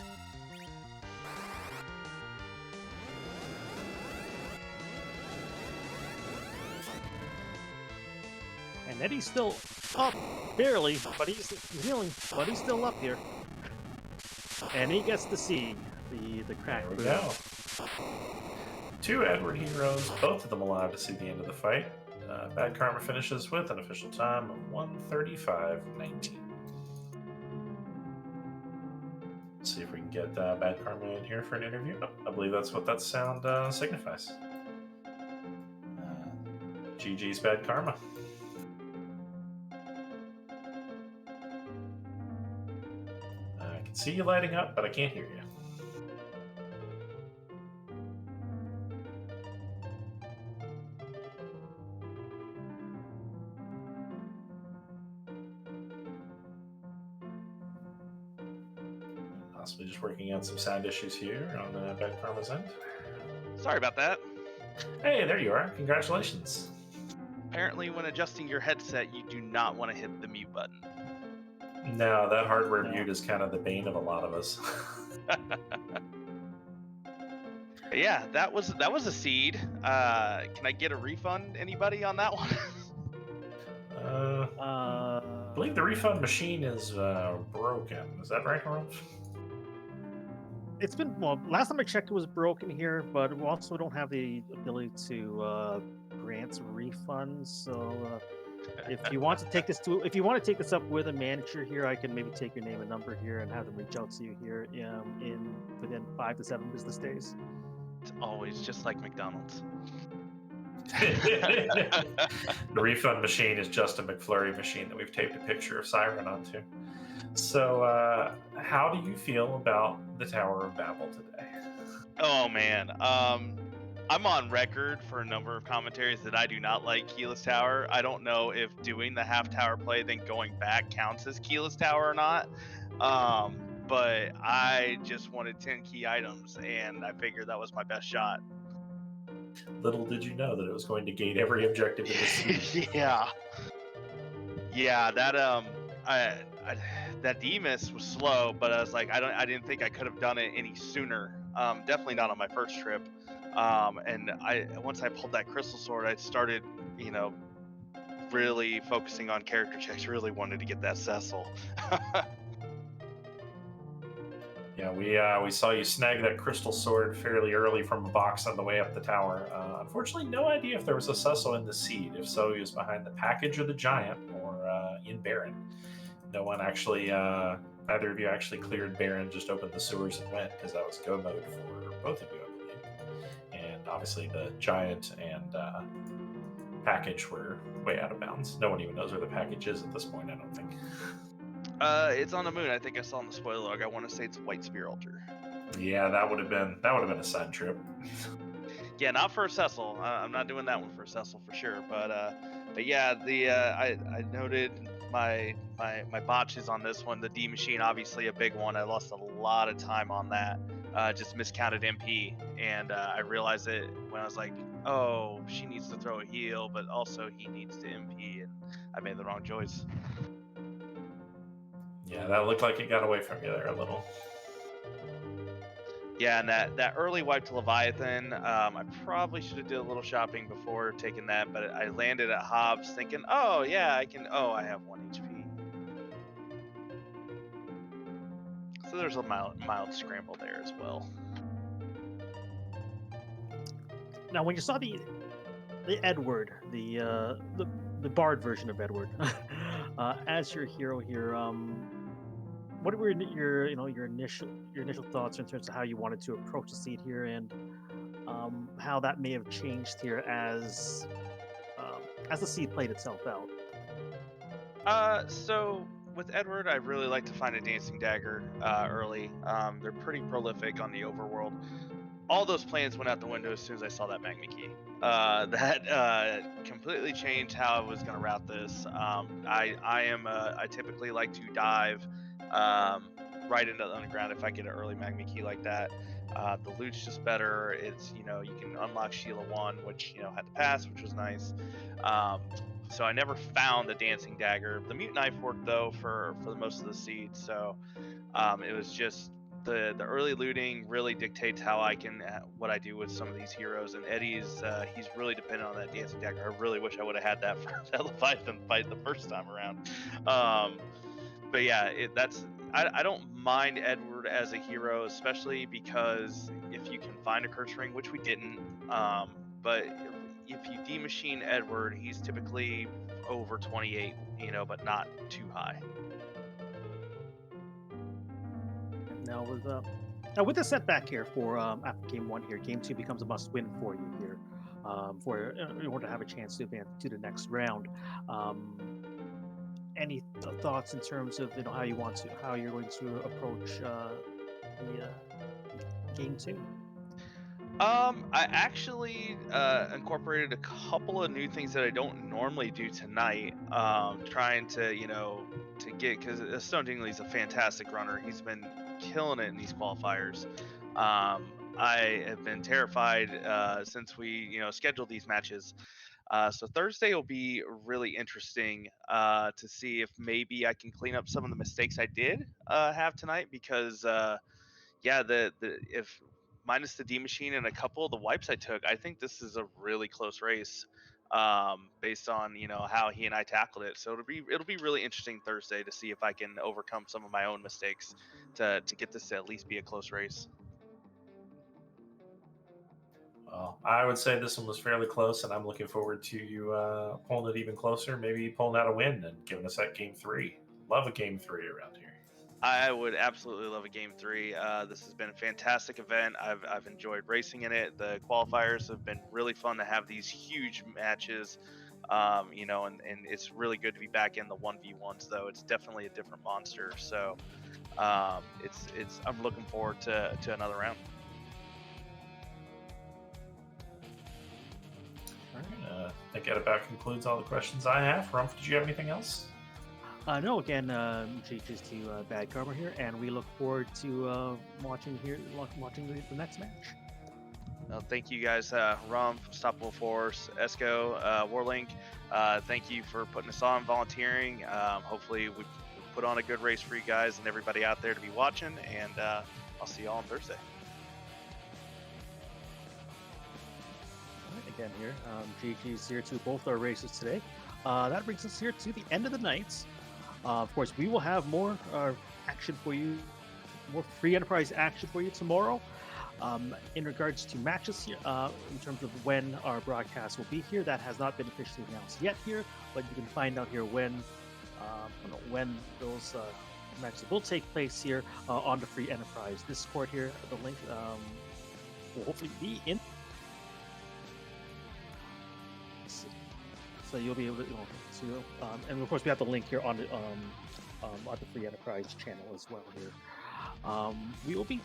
And Eddie's still up, barely, but he's healing, but he's still up here. And he gets to see the crack. There we go. 2 Edward heroes, both of them allowed to see the end of the fight. BadKarma finishes with an official time of 1:35:19. Let's see if we can get BadKarma in here for an interview. Oh, I believe that's what that sound signifies. GG's BadKarma. I can see you lighting up, but I can't hear you. Possibly just working out some sound issues here on BadKarma's end. Sorry about that. Hey, there you are. Congratulations. Apparently, when adjusting your headset, you do not want to hit the mute button. No, that hardware mute is kind of the bane of a lot of us. Yeah, that was a seed. Can I get a refund? Anybody on that one? I believe the refund machine is broken. Is that right, Harold? It's been, well, last time I checked it was broken here, but we also don't have the ability to grant refunds. So if you want to take this up with a manager here, I can maybe take your name and number here and have them reach out to you here within 5 to 7 business days. It's always just like McDonald's. The refund machine is just a McFlurry machine that we've taped a picture of Siren onto. So, how do you feel about the Tower of Babel today? Oh man, I'm on record for a number of commentaries that I do not like Keyless Tower. I don't know if doing the half tower play then going back counts as Keyless Tower or not. But I just wanted 10 key items, and I figured that was my best shot. Little did you know that it was going to gate every objective in the series. Yeah, that that Demus was slow, but I was like, I didn't think I could have done it any sooner. Definitely not on my first trip. And once I pulled that crystal sword, I started, really focusing on character checks. Really wanted to get that Cecil. Yeah, we saw you snag that crystal sword fairly early from a box on the way up the tower. Unfortunately, no idea if there was a Cecil in the seed. If so, he was behind the package or the giant, or in Baron. No one actually, neither of you actually cleared Baron, just opened the sewers and went, because that was go mode for both of you, I believe. And obviously the giant and package were way out of bounds. No one even knows where the package is at this point, I don't think. It's on the moon. I think I saw in the spoiler log. I want to say it's White Spear Altar. Yeah, that would have been a side trip. Yeah, not for a Cecil. I'm not doing that one for a Cecil for sure. But yeah, I noted my botches on this one. The D machine, obviously a big one. I lost a lot of time on that. Just miscounted MP, and I realized it when I was like, oh, she needs to throw a heal, but also he needs to MP, and I made the wrong choice. Yeah, that looked like it got away from you there a little. Yeah, and that early wipe to Leviathan, I probably should have did a little shopping before taking that, but I landed at Hobbs thinking, oh yeah, I have 1 HP. So there's a mild scramble there as well. Now, when you saw the Edward, the Bard version of Edward, as your hero here, what were your initial thoughts in terms of how you wanted to approach the seed here, and how that may have changed here as the seed played itself out? So with Edward, I really like to find a dancing dagger early. They're pretty prolific on the overworld. All those plans went out the window as soon as I saw that Magma Key. That completely changed how I was going to route this. I typically like to dive right into the underground if I get an early Magma Key like that. The loot's just better. It's, you can unlock Sheila 1, which, had to pass, which was nice. So I never found the dancing dagger. The mute knife worked though for the most of the seed. So it was just the early looting really dictates how I can what I do with some of these heroes. And Eddie's he's really dependent on that dancing dagger. I really wish I would have had that for that Leviathan fight the first time around. But yeah, I don't mind Edward as a hero, especially because if you can find a curse ring, which we didn't, but if you demachine Edward, he's typically over 28, but not too high. Now with the setback here for after game 1 here, game 2 becomes a must-win for you here, in order to have a chance to advance to the next round. Any thoughts in terms of how you're going to approach the game 2? I actually incorporated a couple of new things that I don't normally do tonight. Trying to to get, because Stone Dingley's a fantastic runner. He's been killing it in these qualifiers. I have been terrified since we scheduled these matches. So Thursday will be really interesting to see if maybe I can clean up some of the mistakes I did have tonight, because if minus the D machine and a couple of the wipes I took, I think this is a really close race based on how he and I tackled it. So it'll be really interesting Thursday to see if I can overcome some of my own mistakes to get this to at least be a close race. Well, I would say this one was fairly close, and I'm looking forward to you pulling it even closer, maybe pulling out a win and giving us that game 3. Love a game 3 around here. I would absolutely love a game 3. This has been a fantastic event. I've enjoyed racing in it. The qualifiers have been really fun to have these huge matches. And it's really good to be back in the 1v1s though. It's definitely a different monster. So I'm looking forward to another round. All right. I think that about concludes all the questions I have. Rumph, did you have anything else? No, again, changes to BadKarma here, and we look forward to watching the next match. Thank you guys, Rumph, Stoppable Force, Esco, Warlink. Thank you for putting us on, volunteering. Hopefully we put on a good race for you guys and everybody out there to be watching, and I'll see you all on Thursday. Again here, GG's here to both our races today. That brings us here to the end of the night. Of course, we will have more action for you, more free enterprise action for you tomorrow. In regards to matches here, in terms of when our broadcast will be here, that has not been officially announced yet here, but you can find out here when those matches will take place here on the free enterprise Discord here. The link will hopefully be in. So you'll be able to, and of course we have the link here on the free enterprise channel as well here. We will be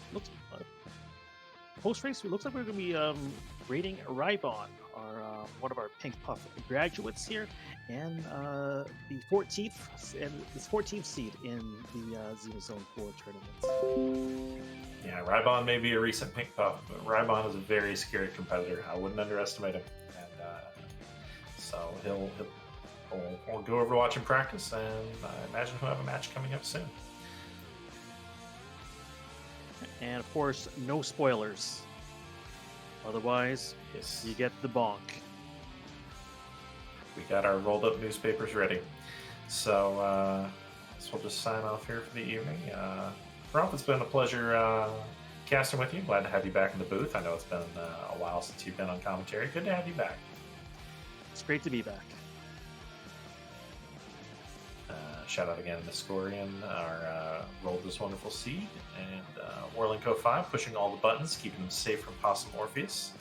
post race. It looks like we're going to be rating Rybon, our one of our Pink Puff graduates here, and the 14th seed in the Zemus Zone 4 tournament. Yeah, Rybon may be a recent Pink Puff, but Rybon is a very scary competitor. I wouldn't underestimate him. So we'll go over to watch him practice, and I imagine he'll have a match coming up soon. And of course, no spoilers. Otherwise, Yes. you get the bonk. We got our rolled up newspapers ready. So we'll just sign off here for the evening. Rumph, it's been a pleasure casting with you. Glad to have you back in the booth. I know it's been a while since you've been on commentary. Good to have you back. It's great to be back. Shout out again to Scorian, our rolled this wonderful seed, and Warlink 05 pushing all the buttons, keeping them safe from Possum Morpheus.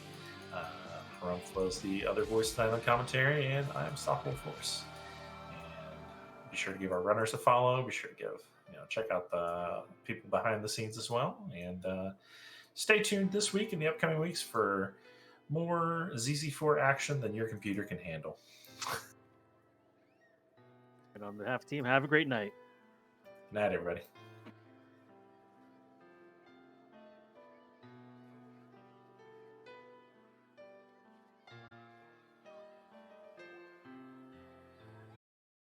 Rumph was the other voice tonight on commentary, and I am Stoppable Force. And be sure to give our runners a follow. Be sure to check out the people behind the scenes as well, and stay tuned this week and the upcoming weeks for more ZZ4 action than your computer can handle. And on behalf of the team, have a great night. Night, everybody.